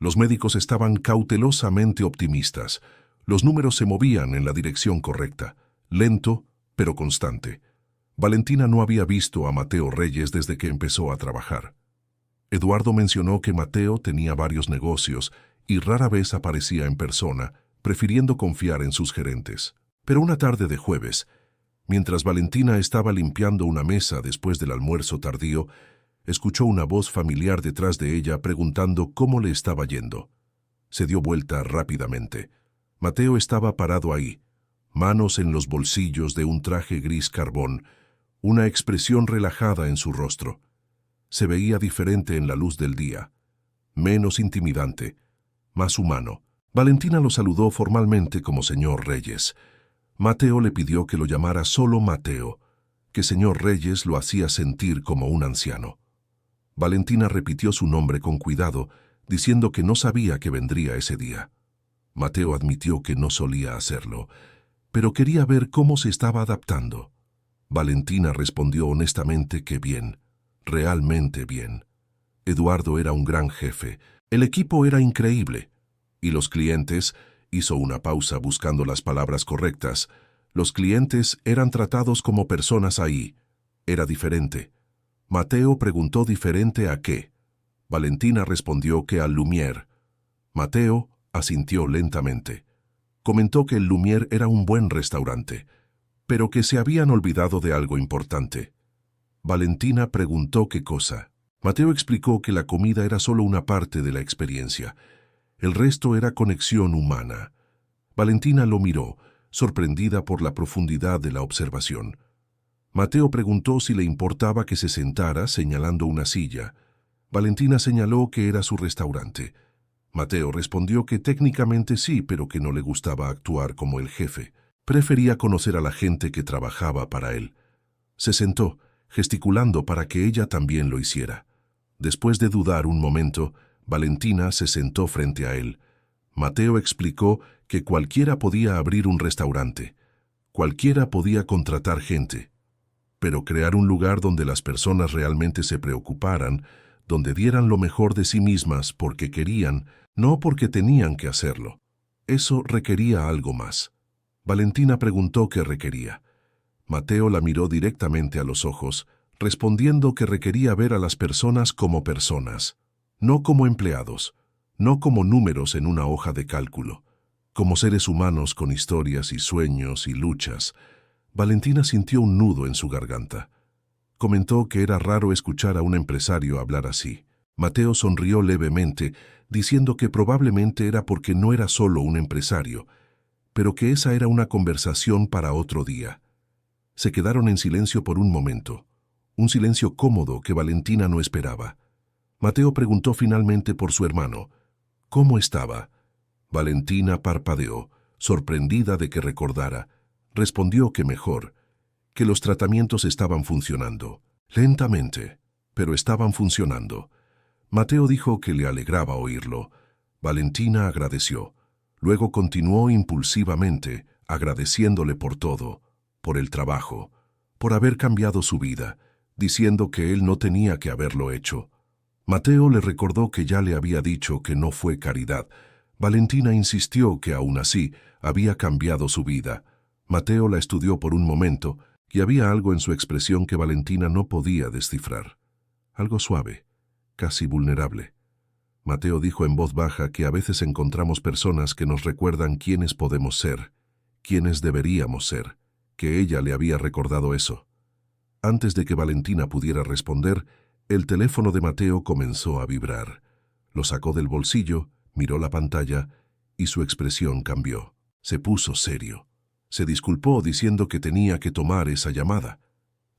Los médicos estaban cautelosamente optimistas. Los números se movían en la dirección correcta, lento pero constante. Valentina no había visto a Mateo Reyes desde que empezó a trabajar. Eduardo mencionó que Mateo tenía varios negocios y rara vez aparecía en persona, prefiriendo confiar en sus gerentes. Pero una tarde de jueves, mientras Valentina estaba limpiando una mesa después del almuerzo tardío, escuchó una voz familiar detrás de ella preguntando cómo le estaba yendo. Se dio vuelta rápidamente. Mateo estaba parado ahí, manos en los bolsillos de un traje gris carbón, una expresión relajada en su rostro. Se veía diferente en la luz del día, menos intimidante, más humano. Valentina lo saludó formalmente como señor Reyes. Mateo le pidió que lo llamara solo Mateo, que señor Reyes lo hacía sentir como un anciano. Valentina repitió su nombre con cuidado, diciendo que no sabía que vendría ese día. Mateo admitió que no solía hacerlo, pero quería ver cómo se estaba adaptando. Valentina respondió honestamente que bien, realmente bien. Eduardo era un gran jefe, el equipo era increíble, y los clientes, hizo una pausa buscando las palabras correctas, los clientes eran tratados como personas ahí. Era diferente. Mateo preguntó diferente a qué. Valentina respondió que al Lumière. Mateo asintió lentamente. Comentó que el Lumière era un buen restaurante, pero que se habían olvidado de algo importante. Valentina preguntó qué cosa. Mateo explicó que la comida era solo una parte de la experiencia. El resto era conexión humana. Valentina lo miró, sorprendida por la profundidad de la observación. Mateo preguntó si le importaba que se sentara, señalando una silla. Valentina señaló que era su restaurante. Mateo respondió que técnicamente sí, pero que no le gustaba actuar como el jefe. Prefería conocer a la gente que trabajaba para él. Se sentó, gesticulando para que ella también lo hiciera. Después de dudar un momento, Valentina se sentó frente a él. Mateo explicó que cualquiera podía abrir un restaurante. Cualquiera podía contratar gente. Pero crear un lugar donde las personas realmente se preocuparan, donde dieran lo mejor de sí mismas porque querían, no porque tenían que hacerlo. Eso requería algo más. Valentina preguntó qué requería. Mateo la miró directamente a los ojos, respondiendo que requería ver a las personas como personas, no como empleados, no como números en una hoja de cálculo, como seres humanos con historias y sueños y luchas. Valentina sintió un nudo en su garganta. Comentó que era raro escuchar a un empresario hablar así. Mateo sonrió levemente, diciendo que probablemente era porque no era solo un empresario, pero que esa era una conversación para otro día. Se quedaron en silencio por un momento, un silencio cómodo que Valentina no esperaba. Mateo preguntó finalmente por su hermano. ¿Cómo estaba? Valentina parpadeó, sorprendida de que recordara. Respondió que mejor, que los tratamientos estaban funcionando. Lentamente, pero estaban funcionando. Mateo dijo que le alegraba oírlo. Valentina agradeció. Luego continuó impulsivamente, agradeciéndole por todo, por el trabajo, por haber cambiado su vida, diciendo que él no tenía que haberlo hecho. Mateo le recordó que ya le había dicho que no fue caridad. Valentina insistió que aún así había cambiado su vida. Mateo la estudió por un momento y había algo en su expresión que Valentina no podía descifrar. Algo suave, casi vulnerable. Mateo dijo en voz baja que a veces encontramos personas que nos recuerdan quiénes podemos ser, quiénes deberíamos ser, que ella le había recordado eso. Antes de que Valentina pudiera responder, el teléfono de Mateo comenzó a vibrar. Lo sacó del bolsillo, miró la pantalla y su expresión cambió. Se puso serio. Se disculpó diciendo que tenía que tomar esa llamada.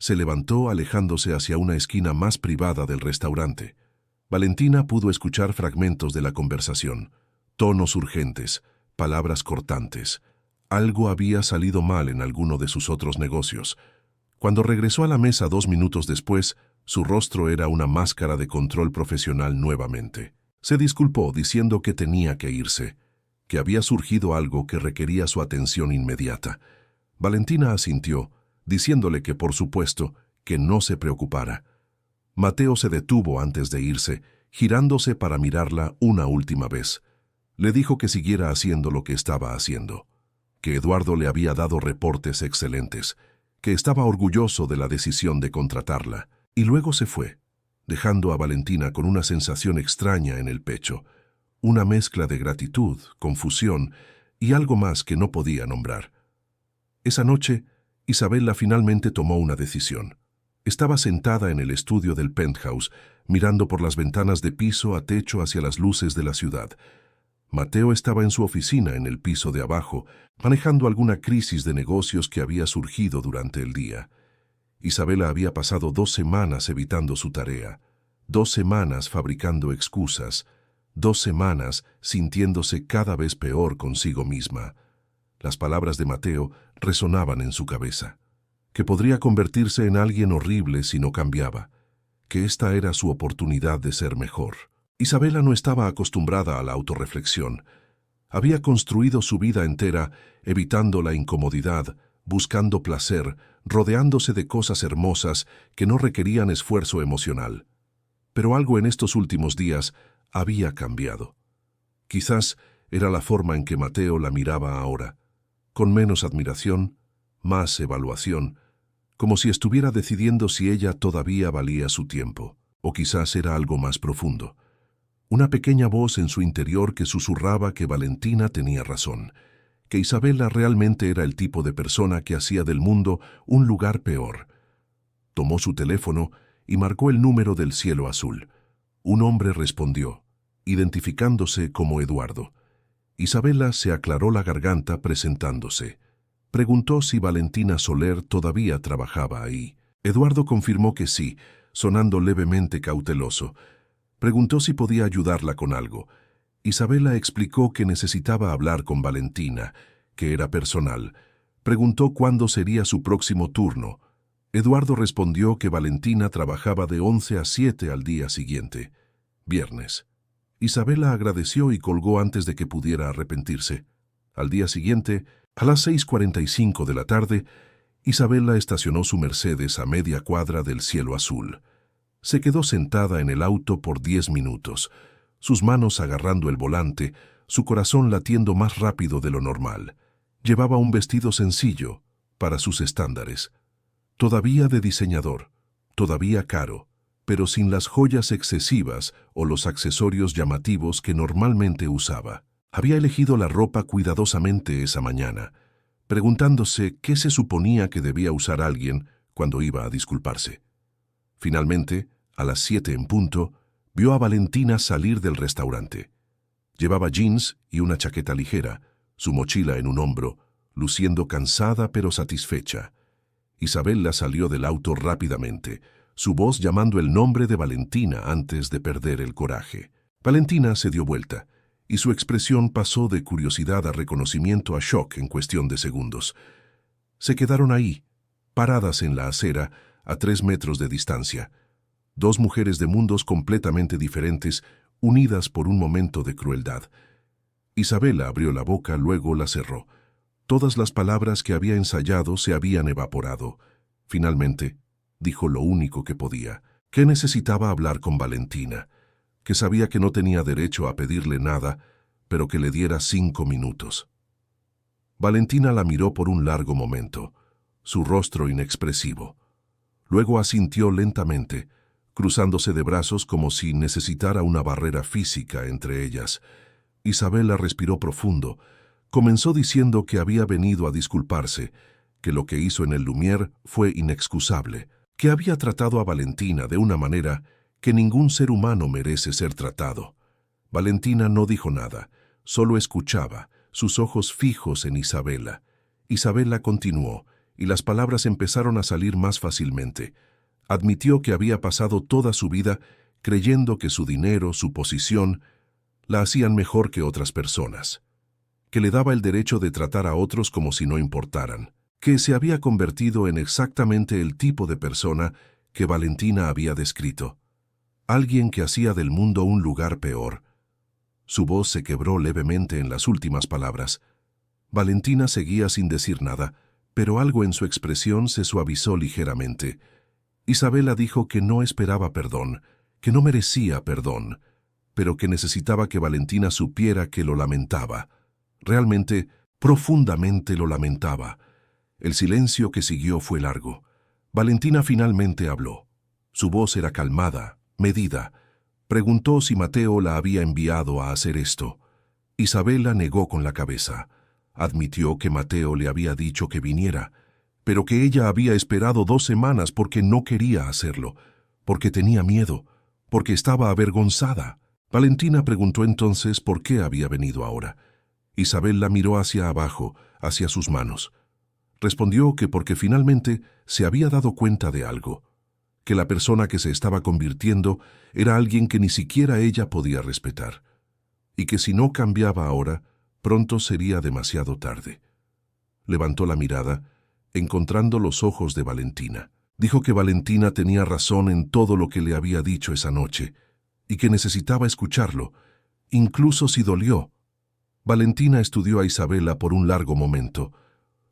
Se levantó alejándose hacia una esquina más privada del restaurante. Valentina pudo escuchar fragmentos de la conversación, tonos urgentes, palabras cortantes. Algo había salido mal en alguno de sus otros negocios. Cuando regresó a la mesa 2 minutos después, su rostro era una máscara de control profesional nuevamente. Se disculpó diciendo que tenía que irse, que había surgido algo que requería su atención inmediata. Valentina asintió, diciéndole que por supuesto, que no se preocupara. Mateo se detuvo antes de irse, girándose para mirarla una última vez. Le dijo que siguiera haciendo lo que estaba haciendo, que Eduardo le había dado reportes excelentes, que estaba orgulloso de la decisión de contratarla, y luego se fue, dejando a Valentina con una sensación extraña en el pecho, una mezcla de gratitud, confusión y algo más que no podía nombrar. Esa noche, Isabela finalmente tomó una decisión. Estaba sentada en el estudio del penthouse, mirando por las ventanas de piso a techo hacia las luces de la ciudad. Mateo estaba en su oficina en el piso de abajo, manejando alguna crisis de negocios que había surgido durante el día. Isabela había pasado 2 semanas evitando su tarea, 2 semanas fabricando excusas, 2 semanas sintiéndose cada vez peor consigo misma. Las palabras de Mateo resonaban en su cabeza, que podría convertirse en alguien horrible si no cambiaba, que esta era su oportunidad de ser mejor. Isabela no estaba acostumbrada a la autorreflexión. Había construido su vida entera evitando la incomodidad, buscando placer, rodeándose de cosas hermosas que no requerían esfuerzo emocional. Pero algo en estos últimos días había cambiado. Quizás era la forma en que Mateo la miraba ahora, con menos admiración, más evaluación, como si estuviera decidiendo si ella todavía valía su tiempo, o quizás era algo más profundo. Una pequeña voz en su interior que susurraba que Valentina tenía razón, que Isabela realmente era el tipo de persona que hacía del mundo un lugar peor. Tomó su teléfono y marcó el número del cielo azul. Un hombre respondió, identificándose como Eduardo. Isabela se aclaró la garganta presentándose. Preguntó si Valentina Soler todavía trabajaba ahí. Eduardo confirmó que sí, sonando levemente cauteloso. Preguntó si podía ayudarla con algo. Isabela explicó que necesitaba hablar con Valentina, que era personal. Preguntó cuándo sería su próximo turno. Eduardo respondió que Valentina trabajaba de 11 a 7 al día siguiente, viernes. Isabela agradeció y colgó antes de que pudiera arrepentirse. Al día siguiente, a las 6:45 de la tarde, Isabela estacionó su Mercedes a media cuadra del cielo azul. Se quedó sentada en el auto por 10 minutos, sus manos agarrando el volante, su corazón latiendo más rápido de lo normal. Llevaba un vestido sencillo, para sus estándares. Todavía de diseñador, todavía caro, pero sin las joyas excesivas o los accesorios llamativos que normalmente usaba. Había elegido la ropa cuidadosamente esa mañana, preguntándose qué se suponía que debía usar alguien cuando iba a disculparse. Finalmente, a las 7 en punto, vio a Valentina salir del restaurante. Llevaba jeans y una chaqueta ligera, su mochila en un hombro, luciendo cansada pero satisfecha. Isabela salió del auto rápidamente, su voz llamando el nombre de Valentina antes de perder el coraje. Valentina se dio vuelta, y su expresión pasó de curiosidad a reconocimiento a shock en cuestión de segundos. Se quedaron ahí, paradas en la acera, a 3 metros de distancia. 2 mujeres de mundos completamente diferentes, unidas por un momento de crueldad. Isabela abrió la boca, luego la cerró. Todas las palabras que había ensayado se habían evaporado. Finalmente, dijo lo único que podía, que necesitaba hablar con Valentina, que sabía que no tenía derecho a pedirle nada, pero que le diera 5 minutos. Valentina la miró por un largo momento, su rostro inexpresivo. Luego asintió lentamente, cruzándose de brazos como si necesitara una barrera física entre ellas. Isabela respiró profundo. Comenzó diciendo que había venido a disculparse, que lo que hizo en el Lumière fue inexcusable, que había tratado a Valentina de una manera que ningún ser humano merece ser tratado. Valentina no dijo nada, solo escuchaba, sus ojos fijos en Isabela. Isabela continuó, y las palabras empezaron a salir más fácilmente. Admitió que había pasado toda su vida creyendo que su dinero, su posición, la hacían mejor que otras personas, que le daba el derecho de tratar a otros como si no importaran, que se había convertido en exactamente el tipo de persona que Valentina había descrito, alguien que hacía del mundo un lugar peor. Su voz se quebró levemente en las últimas palabras. Valentina seguía sin decir nada, pero algo en su expresión se suavizó ligeramente. Isabela dijo que no esperaba perdón, que no merecía perdón, pero que necesitaba que Valentina supiera que lo lamentaba. Realmente, profundamente lo lamentaba. El silencio que siguió fue largo. Valentina finalmente habló. Su voz era calmada, medida. Preguntó si Mateo la había enviado a hacer esto. Isabela negó con la cabeza. Admitió que Mateo le había dicho que viniera, pero que ella había esperado 2 semanas porque no quería hacerlo, porque tenía miedo, porque estaba avergonzada. Valentina preguntó entonces por qué había venido ahora. Isabel la miró hacia abajo, hacia sus manos. Respondió que porque finalmente se había dado cuenta de algo, que la persona que se estaba convirtiendo era alguien que ni siquiera ella podía respetar, y que si no cambiaba ahora, pronto sería demasiado tarde. Levantó la mirada, encontrando los ojos de Valentina. Dijo que Valentina tenía razón en todo lo que le había dicho esa noche, y que necesitaba escucharlo, incluso si dolió. Valentina estudió a Isabela por un largo momento.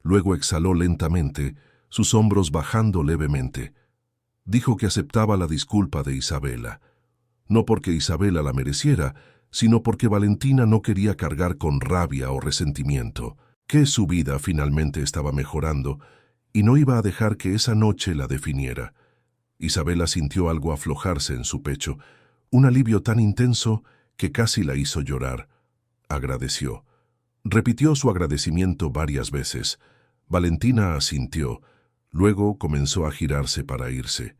Luego exhaló lentamente, sus hombros bajando levemente. Dijo que aceptaba la disculpa de Isabela, no porque Isabela la mereciera, sino porque Valentina no quería cargar con rabia o resentimiento, que su vida finalmente estaba mejorando y no iba a dejar que esa noche la definiera. Isabela sintió algo aflojarse en su pecho, un alivio tan intenso que casi la hizo llorar. Agradeció. Repitió su agradecimiento varias veces. Valentina asintió. Luego comenzó a girarse para irse.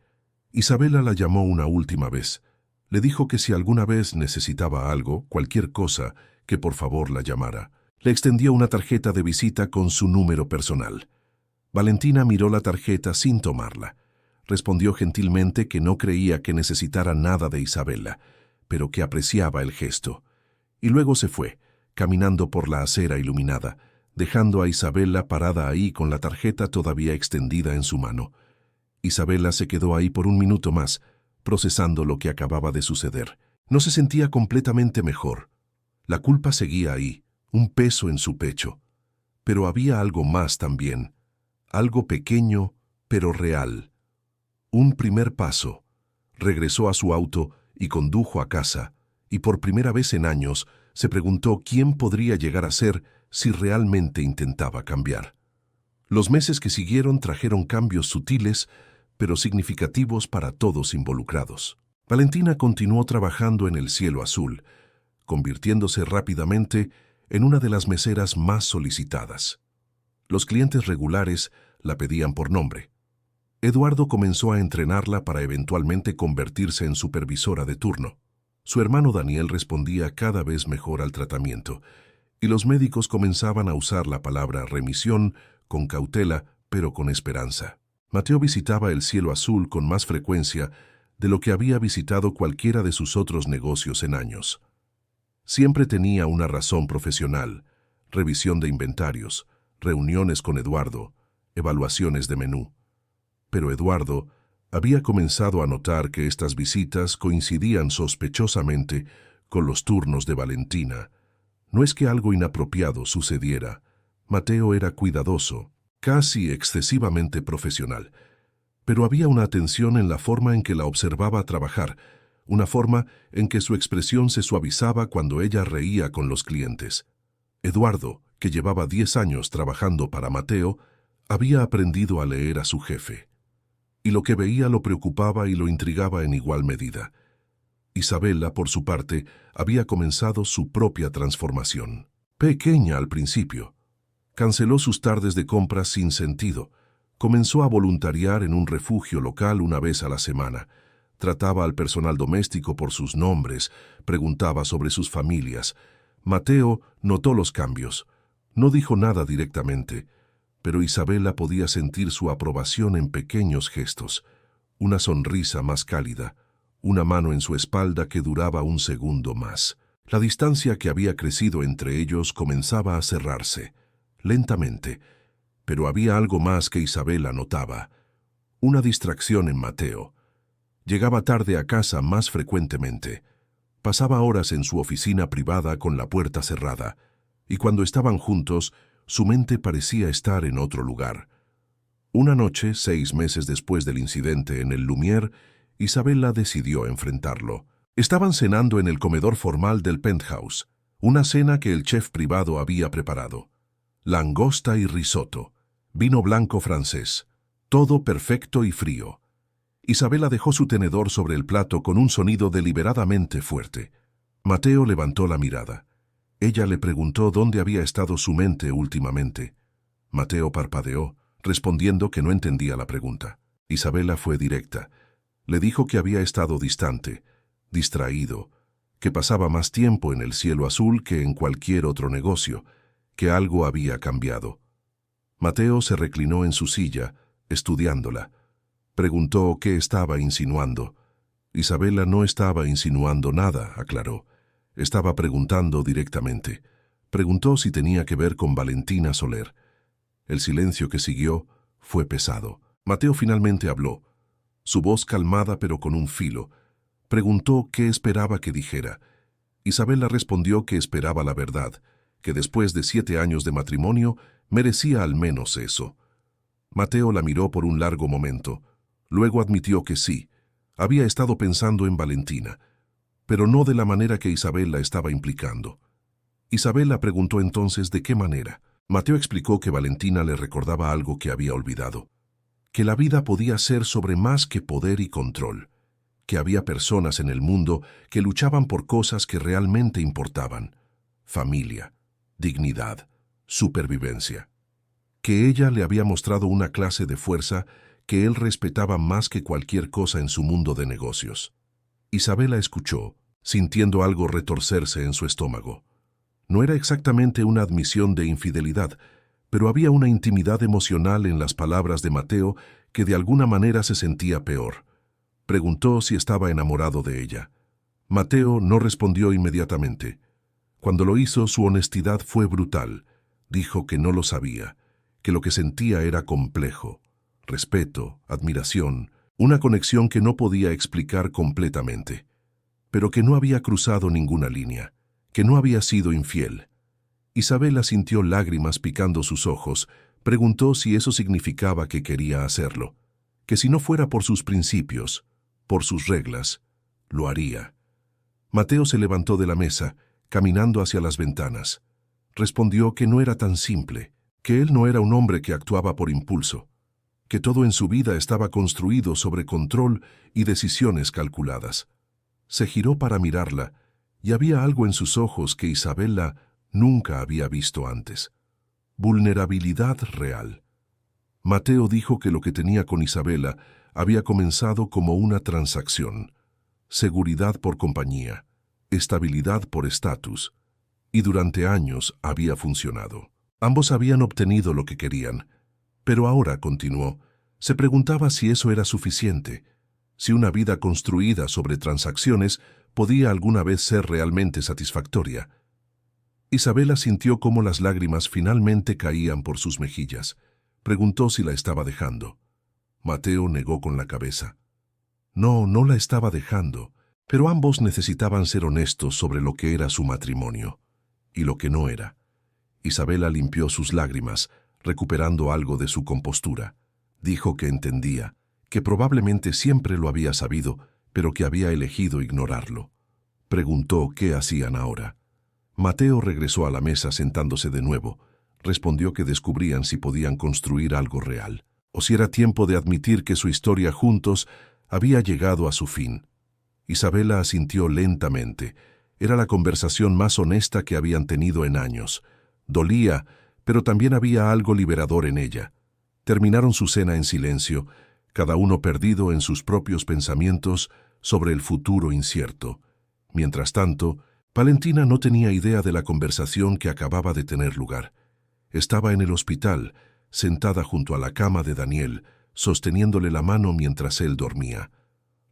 Isabela la llamó una última vez. Le dijo que si alguna vez necesitaba algo, cualquier cosa, que por favor la llamara. Le extendió una tarjeta de visita con su número personal. Valentina miró la tarjeta sin tomarla. Respondió gentilmente que no creía que necesitara nada de Isabela, pero que apreciaba el gesto. Y luego se fue, caminando por la acera iluminada, dejando a Isabela parada ahí con la tarjeta todavía extendida en su mano. Isabela se quedó ahí por un minuto más, procesando lo que acababa de suceder. No se sentía completamente mejor. La culpa seguía ahí, un peso en su pecho. Pero había algo más también, algo pequeño, pero real. Un primer paso. Regresó a su auto y condujo a casa, y por primera vez en años se preguntó quién podría llegar a ser si realmente intentaba cambiar. Los meses que siguieron trajeron cambios sutiles, pero significativos para todos involucrados. Valentina continuó trabajando en el Cielo Azul, convirtiéndose rápidamente en una de las meseras más solicitadas. Los clientes regulares la pedían por nombre. Eduardo comenzó a entrenarla para eventualmente convertirse en supervisora de turno. Su hermano Daniel respondía cada vez mejor al tratamiento, y los médicos comenzaban a usar la palabra remisión con cautela, pero con esperanza. Mateo visitaba el Cielo Azul con más frecuencia de lo que había visitado cualquiera de sus otros negocios en años. Siempre tenía una razón profesional: revisión de inventarios, reuniones con Eduardo, evaluaciones de menú. Pero Eduardo había comenzado a notar que estas visitas coincidían sospechosamente con los turnos de Valentina. No es que algo inapropiado sucediera. Mateo era cuidadoso, casi excesivamente profesional, pero había una atención en la forma en que la observaba trabajar, una forma en que su expresión se suavizaba cuando ella reía con los clientes. Eduardo, que llevaba 10 años trabajando para Mateo, había aprendido a leer a su jefe, y lo que veía lo preocupaba y lo intrigaba en igual medida. Isabela, por su parte, había comenzado su propia transformación. Pequeña al principio. Canceló sus tardes de compras sin sentido. Comenzó a voluntariar en un refugio local una vez a la semana. Trataba al personal doméstico por sus nombres, preguntaba sobre sus familias. Mateo notó los cambios. No dijo nada directamente, pero Isabela podía sentir su aprobación en pequeños gestos, una sonrisa más cálida, una mano en su espalda que duraba un segundo más. La distancia que había crecido entre ellos comenzaba a cerrarse, lentamente, pero había algo más que Isabela notaba, una distracción en Mateo. Llegaba tarde a casa más frecuentemente. Pasaba horas en su oficina privada con la puerta cerrada, y cuando estaban juntos, su mente parecía estar en otro lugar. Una noche, 6 meses después del incidente en el Lumière, Isabela decidió enfrentarlo. Estaban cenando en el comedor formal del penthouse, una cena que el chef privado había preparado. Langosta y risotto, vino blanco francés, todo perfecto y frío. Isabela dejó su tenedor sobre el plato con un sonido deliberadamente fuerte. Mateo levantó la mirada. Ella le preguntó dónde había estado su mente últimamente. Mateo parpadeó, respondiendo que no entendía la pregunta. Isabela fue directa. Le dijo que había estado distante, distraído, que pasaba más tiempo en el cielo azul que en cualquier otro negocio, que algo había cambiado. Mateo se reclinó en su silla, estudiándola. Preguntó qué estaba insinuando. Isabela no estaba insinuando nada, aclaró. Estaba preguntando directamente. Preguntó si tenía que ver con Valentina Soler. El silencio que siguió fue pesado. Mateo finalmente habló. Su voz calmada pero con un filo. Preguntó qué esperaba que dijera. Isabela respondió que esperaba la verdad, que después de 7 años de matrimonio merecía al menos eso. Mateo la miró por un largo momento. Luego admitió que sí, había estado pensando en Valentina, pero no de la manera que Isabela estaba implicando. Isabela preguntó entonces de qué manera. Mateo explicó que Valentina le recordaba algo que había olvidado, que la vida podía ser sobre más que poder y control, que había personas en el mundo que luchaban por cosas que realmente importaban: familia, dignidad, supervivencia. Que ella le había mostrado una clase de fuerza que él respetaba más que cualquier cosa en su mundo de negocios. Isabela escuchó, sintiendo algo retorcerse en su estómago. No era exactamente una admisión de infidelidad, pero había una intimidad emocional en las palabras de Mateo que de alguna manera se sentía peor. Preguntó si estaba enamorado de ella. Mateo no respondió inmediatamente. Cuando lo hizo, su honestidad fue brutal. Dijo que no lo sabía, que lo que sentía era complejo. Respeto, admiración, una conexión que no podía explicar completamente, pero que no había cruzado ninguna línea, que no había sido infiel. Isabela sintió lágrimas picando sus ojos, preguntó si eso significaba que quería hacerlo, que si no fuera por sus principios, por sus reglas, lo haría. Mateo se levantó de la mesa, caminando hacia las ventanas. Respondió que no era tan simple, que él no era un hombre que actuaba por impulso, que todo en su vida estaba construido sobre control y decisiones calculadas. Se giró para mirarla, y había algo en sus ojos que Isabela nunca había visto antes. Vulnerabilidad real. Mateo dijo que lo que tenía con Isabela había comenzado como una transacción: seguridad por compañía, estabilidad por estatus, y durante años había funcionado. Ambos habían obtenido lo que querían, pero ahora, continuó, se preguntaba si eso era suficiente, si una vida construida sobre transacciones podía alguna vez ser realmente satisfactoria. Isabela sintió cómo las lágrimas finalmente caían por sus mejillas. Preguntó si la estaba dejando. Mateo negó con la cabeza. No, no la estaba dejando, pero ambos necesitaban ser honestos sobre lo que era su matrimonio y lo que no era. Isabela limpió sus lágrimas, recuperando algo de su compostura. Dijo que entendía, que probablemente siempre lo había sabido, pero que había elegido ignorarlo. Preguntó qué hacían ahora. Mateo regresó a la mesa sentándose de nuevo. Respondió que descubrían si podían construir algo real, o si era tiempo de admitir que su historia juntos había llegado a su fin. Isabela asintió lentamente. Era la conversación más honesta que habían tenido en años. Dolía, pero también había algo liberador en ella. Terminaron su cena en silencio, cada uno perdido en sus propios pensamientos sobre el futuro incierto. Mientras tanto, Valentina no tenía idea de la conversación que acababa de tener lugar. Estaba en el hospital, sentada junto a la cama de Daniel, sosteniéndole la mano mientras él dormía.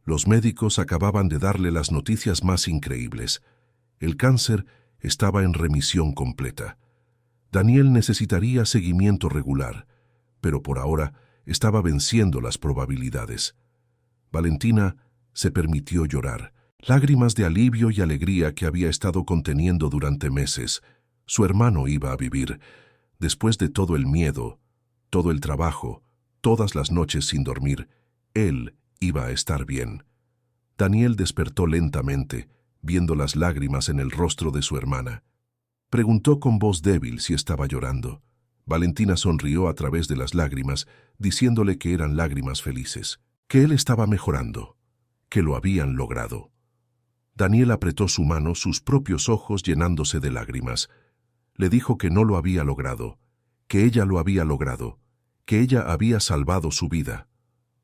Los médicos acababan de darle las noticias más increíbles. El cáncer estaba en remisión completa. Daniel necesitaría seguimiento regular, pero por ahora estaba venciendo las probabilidades. Valentina se permitió llorar, lágrimas de alivio y alegría que había estado conteniendo durante meses. Su hermano iba a vivir. Después de todo el miedo, todo el trabajo, todas las noches sin dormir, él iba a estar bien. Daniel despertó lentamente, viendo las lágrimas en el rostro de su hermana. Preguntó con voz débil si estaba llorando. Valentina sonrió a través de las lágrimas, diciéndole que eran lágrimas felices, que él estaba mejorando, que lo habían logrado. Daniel apretó su mano, sus propios ojos llenándose de lágrimas. Le dijo que no lo había logrado, que ella lo había logrado, que ella había salvado su vida.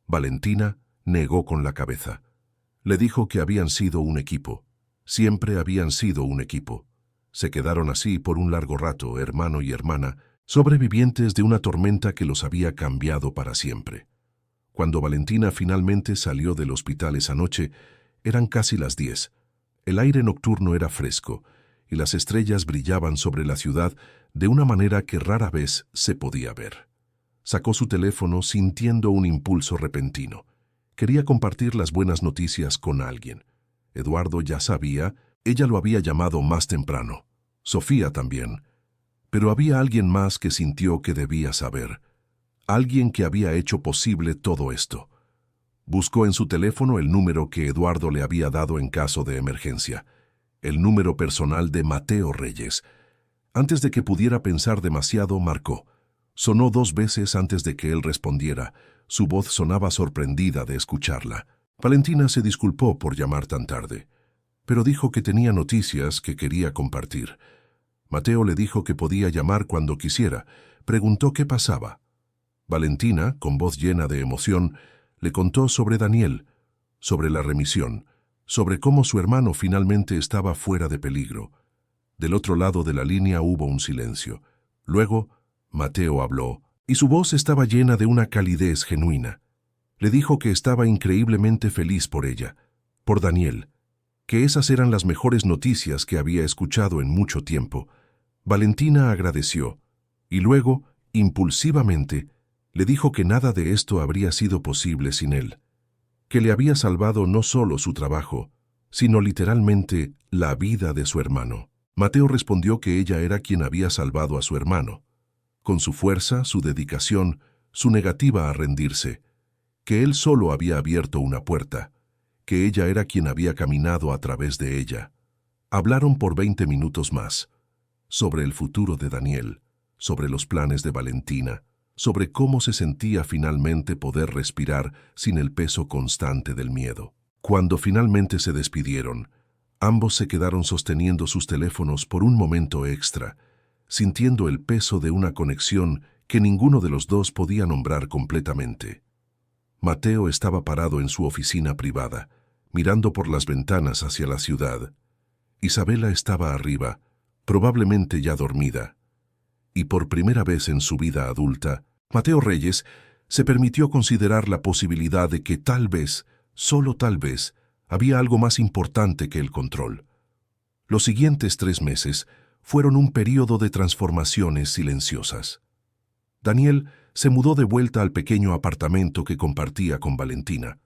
Valentina negó con la cabeza. Le dijo que habían sido un equipo, siempre habían sido un equipo. Se quedaron así por un largo rato, hermano y hermana, sobrevivientes de una tormenta que los había cambiado para siempre. Cuando Valentina finalmente salió del hospital esa noche, eran casi las 10. El aire nocturno era fresco y las estrellas brillaban sobre la ciudad de una manera que rara vez se podía ver. Sacó su teléfono sintiendo un impulso repentino. Quería compartir las buenas noticias con alguien. Eduardo ya sabía, ella lo había llamado más temprano. Sofía también. Pero había alguien más que sintió que debía saber. Alguien que había hecho posible todo esto. Buscó en su teléfono el número que Eduardo le había dado en caso de emergencia. El número personal de Mateo Reyes. Antes de que pudiera pensar demasiado, marcó. Sonó 2 veces antes de que él respondiera. Su voz sonaba sorprendida de escucharla. Valentina se disculpó por llamar tan tarde, pero dijo que tenía noticias que quería compartir. Mateo le dijo que podía llamar cuando quisiera. Preguntó qué pasaba. Valentina, con voz llena de emoción, le contó sobre Daniel, sobre la remisión, sobre cómo su hermano finalmente estaba fuera de peligro. Del otro lado de la línea hubo un silencio. Luego, Mateo habló, y su voz estaba llena de una calidez genuina. Le dijo que estaba increíblemente feliz por ella, por Daniel, que esas eran las mejores noticias que había escuchado en mucho tiempo. Valentina agradeció, y luego, impulsivamente, le dijo que nada de esto habría sido posible sin él, que le había salvado no solo su trabajo, sino literalmente la vida de su hermano. Mateo respondió que ella era quien había salvado a su hermano, con su fuerza, su dedicación, su negativa a rendirse, que él solo había abierto una puerta, que ella era quien había caminado a través de ella. Hablaron por 20 minutos más, sobre el futuro de Daniel, sobre los planes de Valentina, sobre cómo se sentía finalmente poder respirar sin el peso constante del miedo. Cuando finalmente se despidieron, ambos se quedaron sosteniendo sus teléfonos por un momento extra, sintiendo el peso de una conexión que ninguno de los dos podía nombrar completamente. Mateo estaba parado en su oficina privada, mirando por las ventanas hacia la ciudad. Isabela estaba arriba, probablemente ya dormida. Y por primera vez en su vida adulta, Mateo Reyes se permitió considerar la posibilidad de que tal vez, solo tal vez, había algo más importante que el control. Los siguientes 3 meses fueron un período de transformaciones silenciosas. Daniel se mudó de vuelta al pequeño apartamento que compartía con Valentina,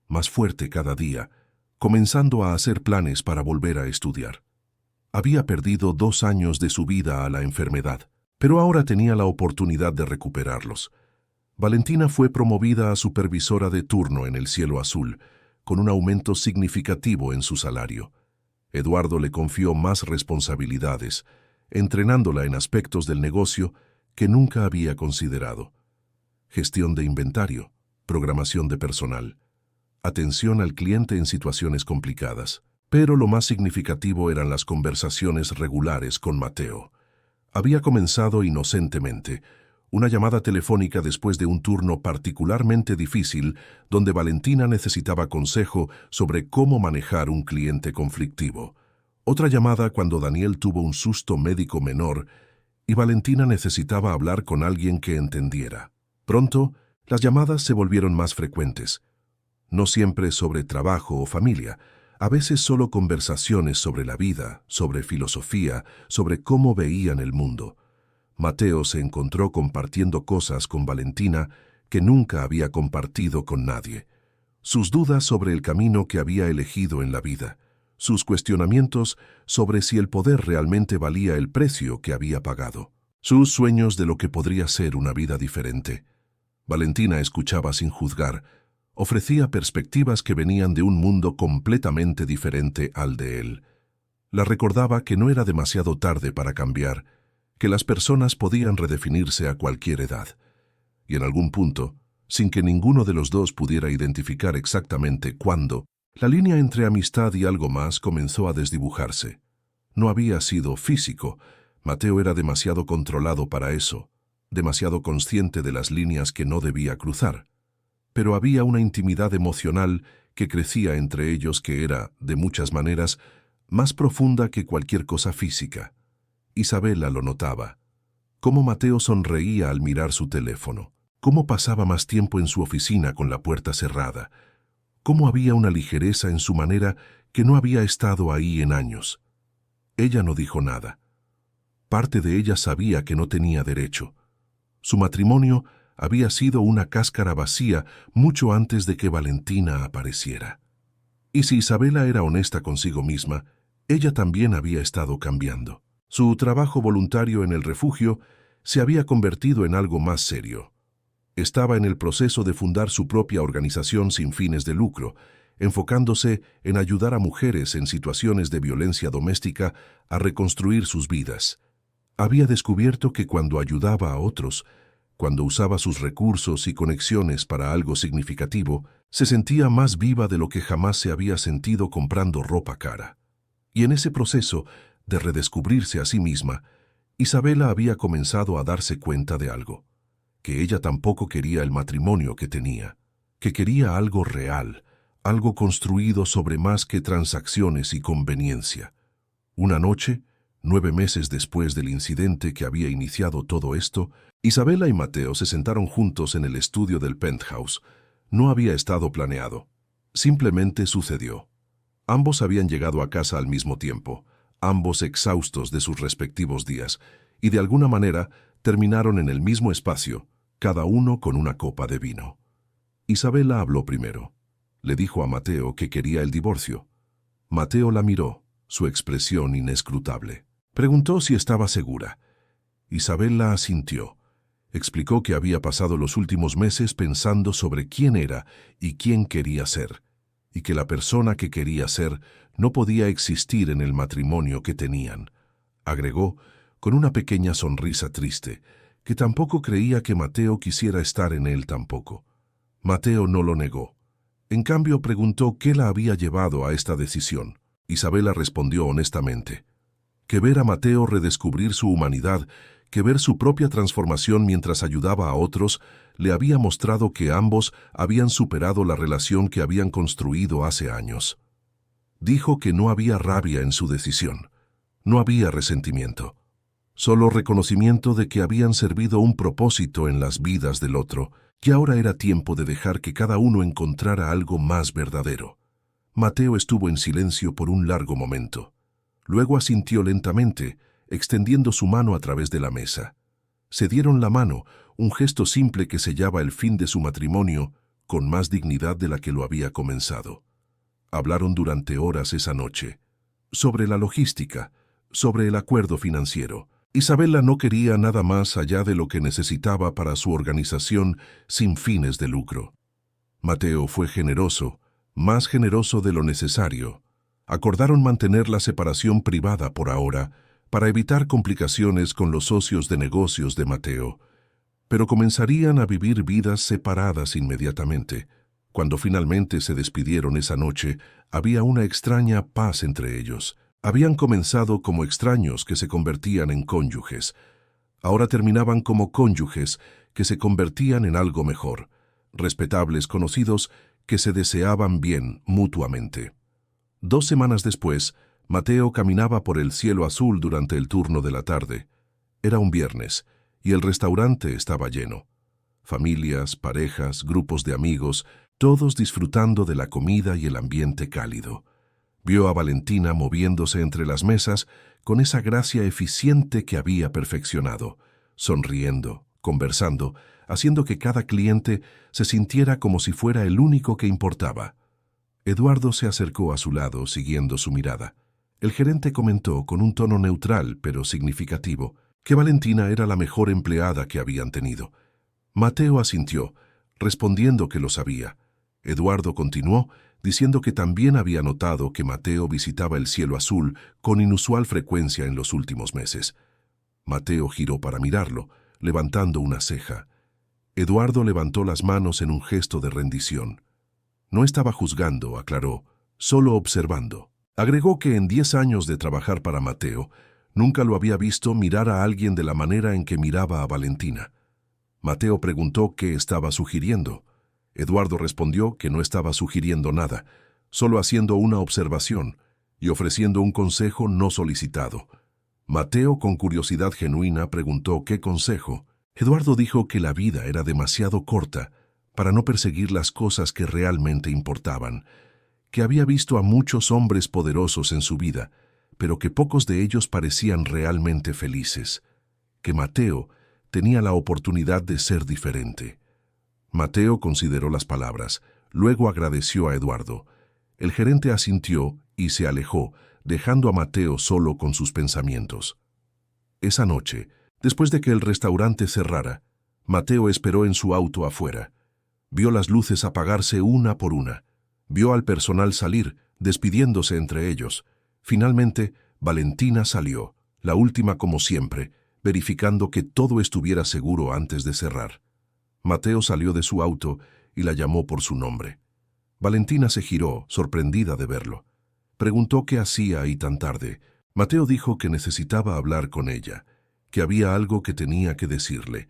más fuerte cada día, comenzando a hacer planes para volver a estudiar. Había perdido 2 años de su vida a la enfermedad, pero ahora tenía la oportunidad de recuperarlos. Valentina fue promovida a supervisora de turno en el Cielo Azul, con un aumento significativo en su salario. Eduardo le confió más responsabilidades, entrenándola en aspectos del negocio que nunca había considerado. Gestión de inventario, programación de personal, atención al cliente en situaciones complicadas. Pero lo más significativo eran las conversaciones regulares con Mateo. Había comenzado inocentemente, una llamada telefónica después de un turno particularmente difícil donde Valentina necesitaba consejo sobre cómo manejar un cliente conflictivo. Otra llamada cuando Daniel tuvo un susto médico menor y Valentina necesitaba hablar con alguien que entendiera. Pronto, las llamadas se volvieron más frecuentes. No siempre sobre trabajo o familia, a veces solo conversaciones sobre la vida, sobre filosofía, sobre cómo veían el mundo. Mateo se encontró compartiendo cosas con Valentina que nunca había compartido con nadie. Sus dudas sobre el camino que había elegido en la vida, sus cuestionamientos sobre si el poder realmente valía el precio que había pagado, sus sueños de lo que podría ser una vida diferente. Valentina escuchaba sin juzgar, ofrecía perspectivas que venían de un mundo completamente diferente al de él. La recordaba que no era demasiado tarde para cambiar, que las personas podían redefinirse a cualquier edad. Y en algún punto, sin que ninguno de los dos pudiera identificar exactamente cuándo, la línea entre amistad y algo más comenzó a desdibujarse. No había sido físico. Mateo era demasiado controlado para eso, demasiado consciente de las líneas que no debía cruzar. Pero había una intimidad emocional que crecía entre ellos que era, de muchas maneras, más profunda que cualquier cosa física. Isabela lo notaba. Cómo Mateo sonreía al mirar su teléfono, cómo pasaba más tiempo en su oficina con la puerta cerrada, cómo había una ligereza en su manera que no había estado ahí en años. Ella no dijo nada. Parte de ella sabía que no tenía derecho. Su matrimonio había sido una cáscara vacía mucho antes de que Valentina apareciera. Y si Isabela era honesta consigo misma, ella también había estado cambiando. Su trabajo voluntario en el refugio se había convertido en algo más serio. Estaba en el proceso de fundar su propia organización sin fines de lucro, enfocándose en ayudar a mujeres en situaciones de violencia doméstica a reconstruir sus vidas. Había descubierto que cuando ayudaba a otros, cuando usaba sus recursos y conexiones para algo significativo, se sentía más viva de lo que jamás se había sentido comprando ropa cara. Y en ese proceso de redescubrirse a sí misma, Isabela había comenzado a darse cuenta de algo, que ella tampoco quería el matrimonio que tenía, que quería algo real, algo construido sobre más que transacciones y conveniencia. Una noche, 9 meses después del incidente que había iniciado todo esto, Isabela y Mateo se sentaron juntos en el estudio del penthouse. No había estado planeado. Simplemente sucedió. Ambos habían llegado a casa al mismo tiempo, ambos exhaustos de sus respectivos días, y de alguna manera terminaron en el mismo espacio, cada uno con una copa de vino. Isabela habló primero. Le dijo a Mateo que quería el divorcio. Mateo la miró, su expresión inescrutable. Preguntó si estaba segura. Isabela asintió. Explicó que había pasado los últimos meses pensando sobre quién era y quién quería ser, y que la persona que quería ser no podía existir en el matrimonio que tenían. Agregó, con una pequeña sonrisa triste, que tampoco creía que Mateo quisiera estar en él tampoco. Mateo no lo negó. En cambio, preguntó qué la había llevado a esta decisión. Isabela respondió honestamente, que ver a Mateo redescubrir su humanidad, que ver su propia transformación mientras ayudaba a otros, le había mostrado que ambos habían superado la relación que habían construido hace años. Dijo que no había rabia en su decisión, no había resentimiento, solo reconocimiento de que habían servido un propósito en las vidas del otro, que ahora era tiempo de dejar que cada uno encontrara algo más verdadero. Mateo estuvo en silencio por un largo momento. Luego asintió lentamente, extendiendo su mano a través de la mesa. Se dieron la mano, un gesto simple que sellaba el fin de su matrimonio con más dignidad de la que lo había comenzado. Hablaron durante horas esa noche, sobre la logística, sobre el acuerdo financiero. Isabela no quería nada más allá de lo que necesitaba para su organización sin fines de lucro. Mateo fue generoso, más generoso de lo necesario. Acordaron mantener la separación privada por ahora, para evitar complicaciones con los socios de negocios de Mateo, pero comenzarían a vivir vidas separadas inmediatamente. Cuando finalmente se despidieron esa noche, había una extraña paz entre ellos. Habían comenzado como extraños que se convertían en cónyuges. Ahora terminaban como cónyuges que se convertían en algo mejor, respetables conocidos que se deseaban bien mutuamente. 2 semanas después, Mateo caminaba por el cielo azul durante el turno de la tarde. Era un viernes, y el restaurante estaba lleno. Familias, parejas, grupos de amigos, todos disfrutando de la comida y el ambiente cálido. Vio a Valentina moviéndose entre las mesas con esa gracia eficiente que había perfeccionado, sonriendo, conversando, haciendo que cada cliente se sintiera como si fuera el único que importaba. Eduardo se acercó a su lado, siguiendo su mirada. El gerente comentó con un tono neutral, pero significativo, que Valentina era la mejor empleada que habían tenido. Mateo asintió, respondiendo que lo sabía. Eduardo continuó, diciendo que también había notado que Mateo visitaba el cielo azul con inusual frecuencia en los últimos meses. Mateo giró para mirarlo, levantando una ceja. Eduardo levantó las manos en un gesto de rendición. No estaba juzgando, aclaró, solo observando. Agregó que en 10 años de trabajar para Mateo, nunca lo había visto mirar a alguien de la manera en que miraba a Valentina. Mateo preguntó qué estaba sugiriendo. Eduardo respondió que no estaba sugiriendo nada, solo haciendo una observación y ofreciendo un consejo no solicitado. Mateo, con curiosidad genuina, preguntó qué consejo. Eduardo dijo que la vida era demasiado corta para no perseguir las cosas que realmente importaban, que había visto a muchos hombres poderosos en su vida, pero que pocos de ellos parecían realmente felices, que Mateo tenía la oportunidad de ser diferente. Mateo consideró las palabras, luego agradeció a Eduardo. El gerente asintió y se alejó, dejando a Mateo solo con sus pensamientos. Esa noche, después de que el restaurante cerrara, Mateo esperó en su auto afuera. Vio las luces apagarse una por una. Vio al personal salir, despidiéndose entre ellos. Finalmente, Valentina salió, la última como siempre, verificando que todo estuviera seguro antes de cerrar. Mateo salió de su auto y la llamó por su nombre. Valentina se giró, sorprendida de verlo. Preguntó qué hacía ahí tan tarde. Mateo dijo que necesitaba hablar con ella, que había algo que tenía que decirle.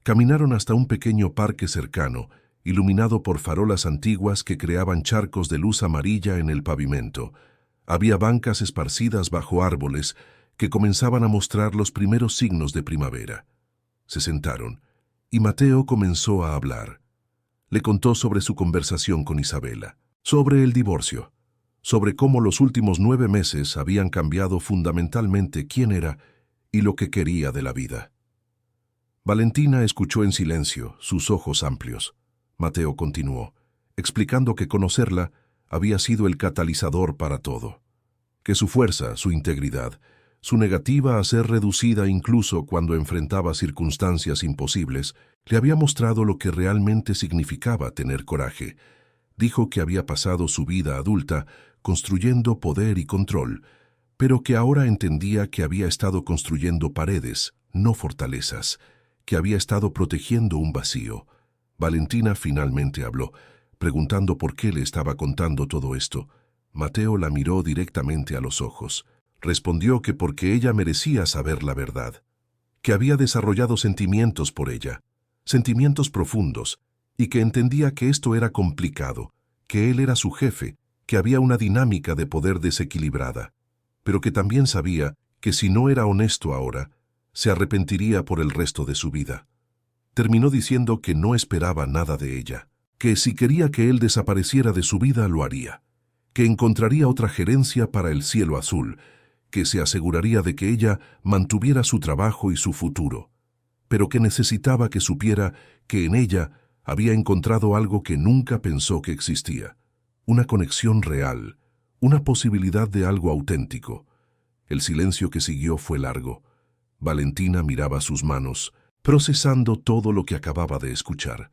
Caminaron hasta un pequeño parque cercano, iluminado por farolas antiguas que creaban charcos de luz amarilla en el pavimento. Había bancas esparcidas bajo árboles que comenzaban a mostrar los primeros signos de primavera. Se sentaron, y Mateo comenzó a hablar. Le contó sobre su conversación con Isabela, sobre el divorcio, sobre cómo los últimos 9 meses habían cambiado fundamentalmente quién era y lo que quería de la vida. Valentina escuchó en silencio, sus ojos amplios. Mateo continuó, explicando que conocerla había sido el catalizador para todo, que su fuerza, su integridad, su negativa a ser reducida incluso cuando enfrentaba circunstancias imposibles, le había mostrado lo que realmente significaba tener coraje. Dijo que había pasado su vida adulta construyendo poder y control, pero que ahora entendía que había estado construyendo paredes, no fortalezas, que había estado protegiendo un vacío. Valentina finalmente habló, preguntando por qué le estaba contando todo esto. Mateo la miró directamente a los ojos. Respondió que porque ella merecía saber la verdad, que había desarrollado sentimientos por ella, sentimientos profundos, y que entendía que esto era complicado, que él era su jefe, que había una dinámica de poder desequilibrada, pero que también sabía que si no era honesto ahora, se arrepentiría por el resto de su vida. Terminó diciendo que no esperaba nada de ella, que si quería que él desapareciera de su vida lo haría, que encontraría otra gerencia para el cielo azul, que se aseguraría de que ella mantuviera su trabajo y su futuro, pero que necesitaba que supiera que en ella había encontrado algo que nunca pensó que existía, una conexión real, una posibilidad de algo auténtico. El silencio que siguió fue largo. Valentina miraba sus manos, procesando todo lo que acababa de escuchar.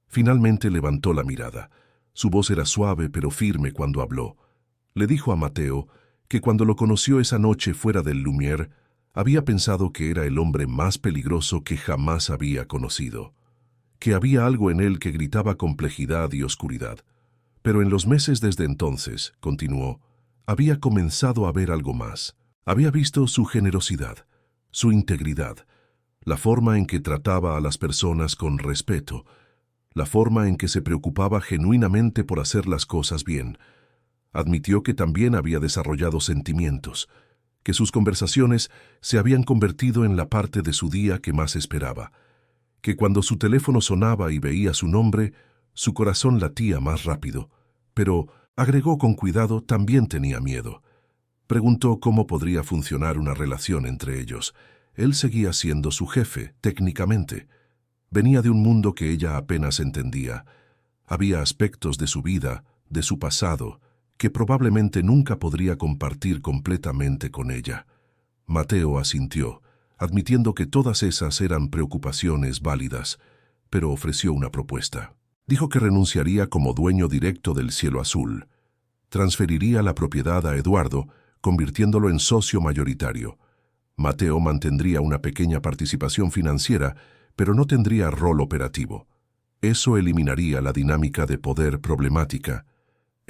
Finalmente levantó la mirada. Su voz era suave pero firme cuando habló. Le dijo a Mateo que cuando lo conoció esa noche fuera del Lumière, había pensado que era el hombre más peligroso que jamás había conocido, que había algo en él que gritaba complejidad y oscuridad. Pero en los meses desde entonces, continuó, había comenzado a ver algo más. Había visto su generosidad, su integridad, la forma en que trataba a las personas con respeto, la forma en que se preocupaba genuinamente por hacer las cosas bien. Admitió que también había desarrollado sentimientos, que sus conversaciones se habían convertido en la parte de su día que más esperaba, que cuando su teléfono sonaba y veía su nombre, su corazón latía más rápido, pero, agregó con cuidado, también tenía miedo. Preguntó cómo podría funcionar una relación entre ellos. Él seguía siendo su jefe, técnicamente. Venía de un mundo que ella apenas entendía. Había aspectos de su vida, de su pasado, que probablemente nunca podría compartir completamente con ella. Mateo asintió, admitiendo que todas esas eran preocupaciones válidas, pero ofreció una propuesta. Dijo que renunciaría como dueño directo del Cielo Azul. Transferiría la propiedad a Eduardo, convirtiéndolo en socio mayoritario. Mateo mantendría una pequeña participación financiera, pero no tendría rol operativo. Eso eliminaría la dinámica de poder problemática.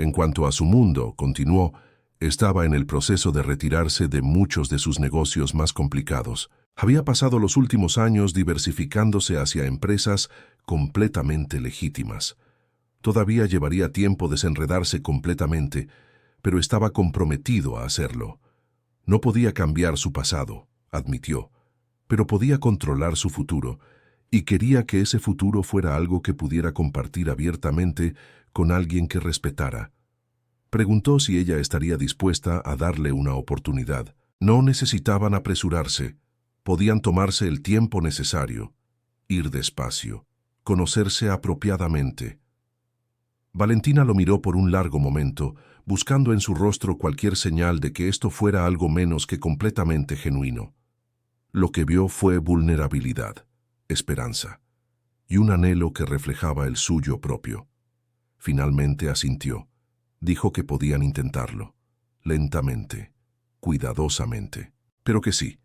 En cuanto a su mundo, continuó, estaba en el proceso de retirarse de muchos de sus negocios más complicados. Había pasado los últimos años diversificándose hacia empresas completamente legítimas. Todavía llevaría tiempo desenredarse completamente, pero estaba comprometido a hacerlo. No podía cambiar su pasado, admitió, pero podía controlar su futuro, y quería que ese futuro fuera algo que pudiera compartir abiertamente con alguien que respetara. Preguntó si ella estaría dispuesta a darle una oportunidad. No necesitaban apresurarse, podían tomarse el tiempo necesario, ir despacio, conocerse apropiadamente. Valentina lo miró por un largo momento, buscando en su rostro cualquier señal de que esto fuera algo menos que completamente genuino. Lo que vio fue vulnerabilidad, esperanza, y un anhelo que reflejaba el suyo propio. Finalmente asintió. Dijo que podían intentarlo, lentamente, cuidadosamente, pero que sí,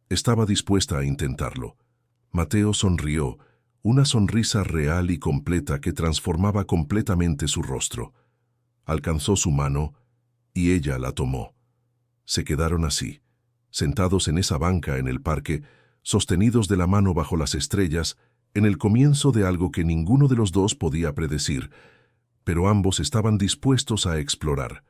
estaba dispuesta a intentarlo. Mateo sonrió, una sonrisa real y completa que transformaba completamente su rostro. Alcanzó su mano y ella la tomó. Se quedaron así, sentados en esa banca en el parque, sostenidos de la mano bajo las estrellas, en el comienzo de algo que ninguno de los dos podía predecir, pero ambos estaban dispuestos a explorar.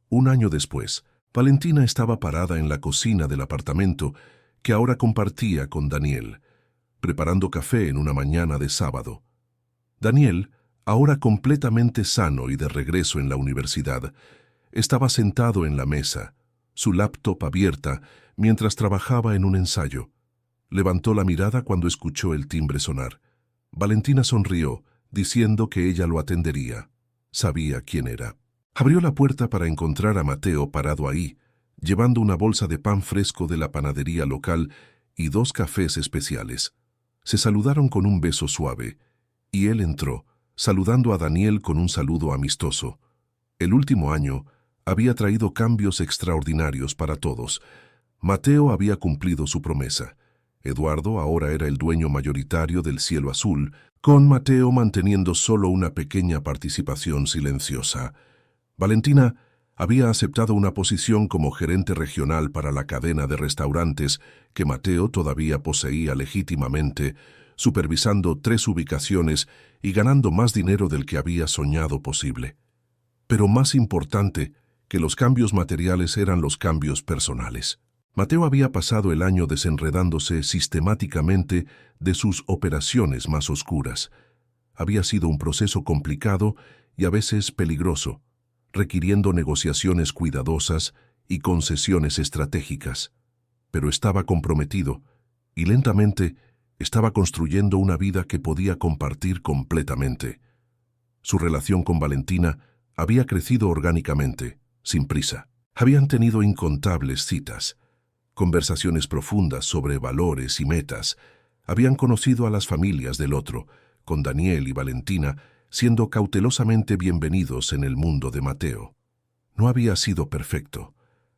Un año después, Valentina estaba parada en la cocina del apartamento que ahora compartía con Daniel, preparando café en una mañana de sábado. Daniel, ahora completamente sano y de regreso en la universidad, estaba sentado en la mesa, su laptop abierta, mientras trabajaba en un ensayo. Levantó la mirada cuando escuchó el timbre sonar. Valentina sonrió, diciendo que ella lo atendería. Sabía quién era. Abrió la puerta para encontrar a Mateo parado ahí, llevando una bolsa de pan fresco de la panadería local y 2 cafés especiales. Se saludaron con un beso suave, y él entró, saludando a Daniel con un saludo amistoso. El último año había traído cambios extraordinarios para todos. Mateo había cumplido su promesa. Eduardo ahora era el dueño mayoritario del Cielo Azul, con Mateo manteniendo solo una pequeña participación silenciosa. Valentina había aceptado una posición como gerente regional para la cadena de restaurantes que Mateo todavía poseía legítimamente, supervisando 3 ubicaciones y ganando más dinero del que había soñado posible. Pero más importante que los cambios materiales eran los cambios personales. Mateo había pasado el año desenredándose sistemáticamente de sus operaciones más oscuras. Había sido un proceso complicado y a veces peligroso, requiriendo negociaciones cuidadosas y concesiones estratégicas. Pero estaba comprometido y lentamente estaba construyendo una vida que podía compartir completamente. Su relación con Valentina había crecido orgánicamente, sin prisa. Habían tenido incontables citas, conversaciones profundas sobre valores y metas. Habían conocido a las familias del otro, con Daniel y Valentina siendo cautelosamente bienvenidos en el mundo de Mateo. No había sido perfecto.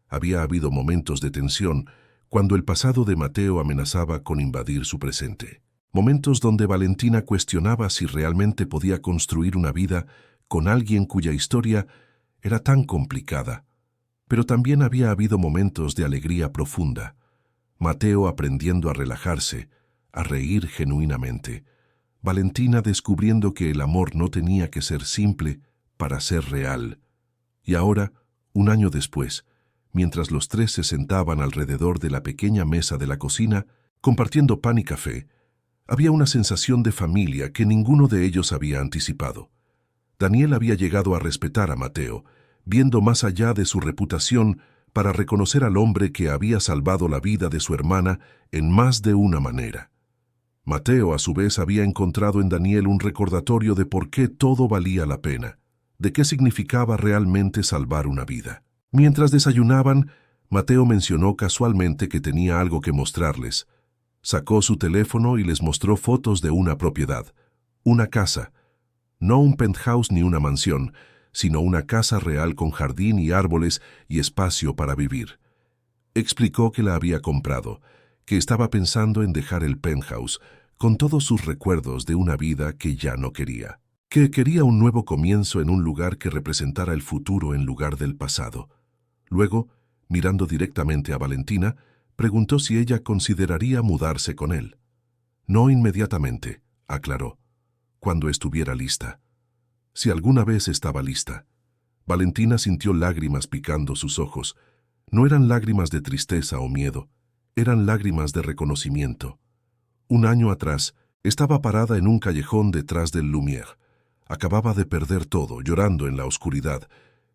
Había habido momentos de tensión cuando el pasado de Mateo amenazaba con invadir su presente. Momentos donde Valentina cuestionaba si realmente podía construir una vida con alguien cuya historia era tan complicada. Pero también había habido momentos de alegría profunda. Mateo aprendiendo a relajarse, a reír genuinamente. Valentina descubriendo que el amor no tenía que ser simple para ser real. Y ahora, un año después, mientras los tres se sentaban alrededor de la pequeña mesa de la cocina, compartiendo pan y café, había una sensación de familia que ninguno de ellos había anticipado. Daniel había llegado a respetar a Mateo, viendo más allá de su reputación para reconocer al hombre que había salvado la vida de su hermana en más de una manera. Mateo, a su vez, había encontrado en Daniel un recordatorio de por qué todo valía la pena, de qué significaba realmente salvar una vida. Mientras desayunaban, Mateo mencionó casualmente que tenía algo que mostrarles. Sacó su teléfono y les mostró fotos de una propiedad, una casa, no un penthouse ni una mansión, sino una casa real con jardín y árboles y espacio para vivir. Explicó que la había comprado, que estaba pensando en dejar el penthouse, con todos sus recuerdos de una vida que ya no quería, que quería un nuevo comienzo en un lugar que representara el futuro en lugar del pasado. Luego, mirando directamente a Valentina, preguntó si ella consideraría mudarse con él. No inmediatamente, aclaró, cuando estuviera lista. Si alguna vez estaba lista. Valentina sintió lágrimas picando sus ojos. No eran lágrimas de tristeza o miedo, eran lágrimas de reconocimiento. Un año atrás, estaba parada en un callejón detrás del Lumière. Acababa de perder todo, llorando en la oscuridad,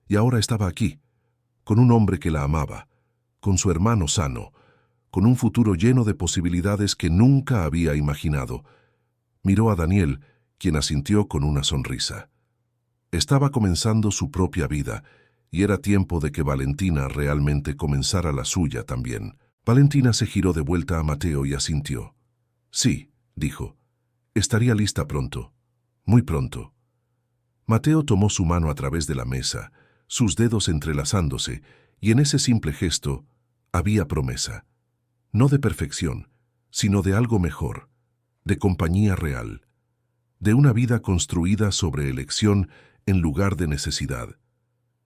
y ahora estaba aquí, con un hombre que la amaba, con su hermano sano, con un futuro lleno de posibilidades que nunca había imaginado. Miró a Daniel, quien asintió con una sonrisa. Estaba comenzando su propia vida, y era tiempo de que Valentina realmente comenzara la suya también. Valentina se giró de vuelta a Mateo y asintió. Sí, dijo, estaría lista pronto, muy pronto. Mateo tomó su mano a través de la mesa, sus dedos entrelazándose, y en ese simple gesto había promesa. No de perfección, sino de algo mejor, de compañía real, de una vida construida sobre elección en lugar de necesidad.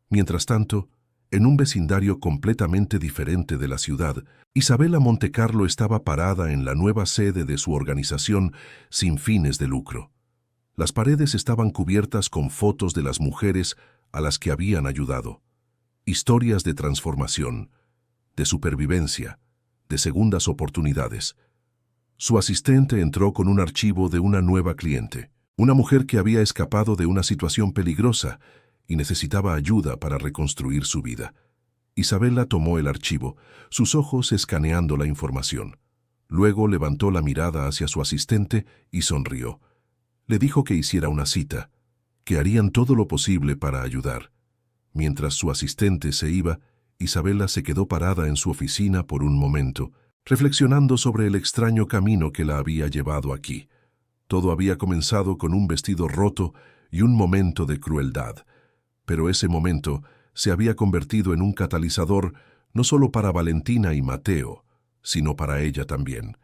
Mientras tanto, en un vecindario completamente diferente de la ciudad, Isabela Montecarlo estaba parada en la nueva sede de su organización sin fines de lucro. Las paredes estaban cubiertas con fotos de las mujeres a las que habían ayudado. Historias de transformación, de supervivencia, de segundas oportunidades. Su asistente entró con un archivo de una nueva cliente, una mujer que había escapado de una situación peligrosa y necesitaba ayuda para reconstruir su vida. Isabela tomó el archivo, sus ojos escaneando la información. Luego levantó la mirada hacia su asistente y sonrió. Le dijo que hiciera una cita, que harían todo lo posible para ayudar. Mientras su asistente se iba, Isabela se quedó parada en su oficina por un momento, reflexionando sobre el extraño camino que la había llevado aquí. Todo había comenzado con un vestido roto y un momento de crueldad, pero ese momento se había convertido en un catalizador no solo para Valentina y Mateo, sino para ella también.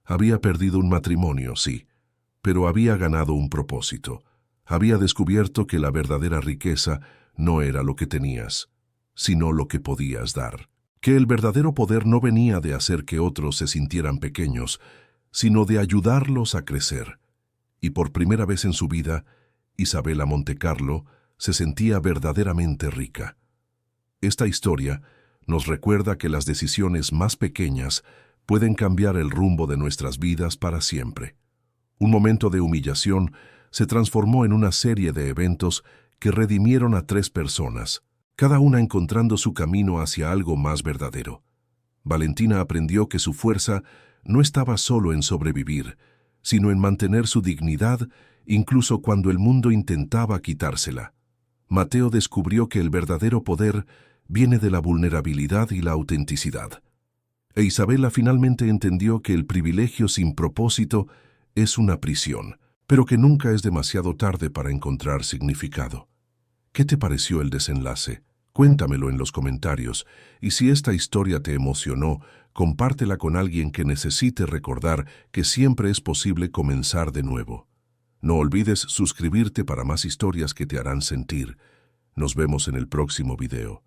Había perdido un matrimonio, sí, pero había ganado un propósito. Había descubierto que la verdadera riqueza no era lo que tenías, sino lo que podías dar. Que el verdadero poder no venía de hacer que otros se sintieran pequeños, sino de ayudarlos a crecer. Y por primera vez en su vida, Isabela Montecarlo se sentía verdaderamente rica. Esta historia nos recuerda que las decisiones más pequeñas pueden cambiar el rumbo de nuestras vidas para siempre. Un momento de humillación se transformó en una serie de eventos que redimieron a 3 personas, cada una encontrando su camino hacia algo más verdadero. Valentina aprendió que su fuerza no estaba solo en sobrevivir, sino en mantener su dignidad incluso cuando el mundo intentaba quitársela. Mateo descubrió que el verdadero poder viene de la vulnerabilidad y la autenticidad. E Isabela finalmente entendió que el privilegio sin propósito es una prisión, pero que nunca es demasiado tarde para encontrar significado. ¿Qué te pareció el desenlace? Cuéntamelo en los comentarios, y si esta historia te emocionó, compártela con alguien que necesite recordar que siempre es posible comenzar de nuevo. No olvides suscribirte para más historias que te harán sentir. Nos vemos en el próximo video.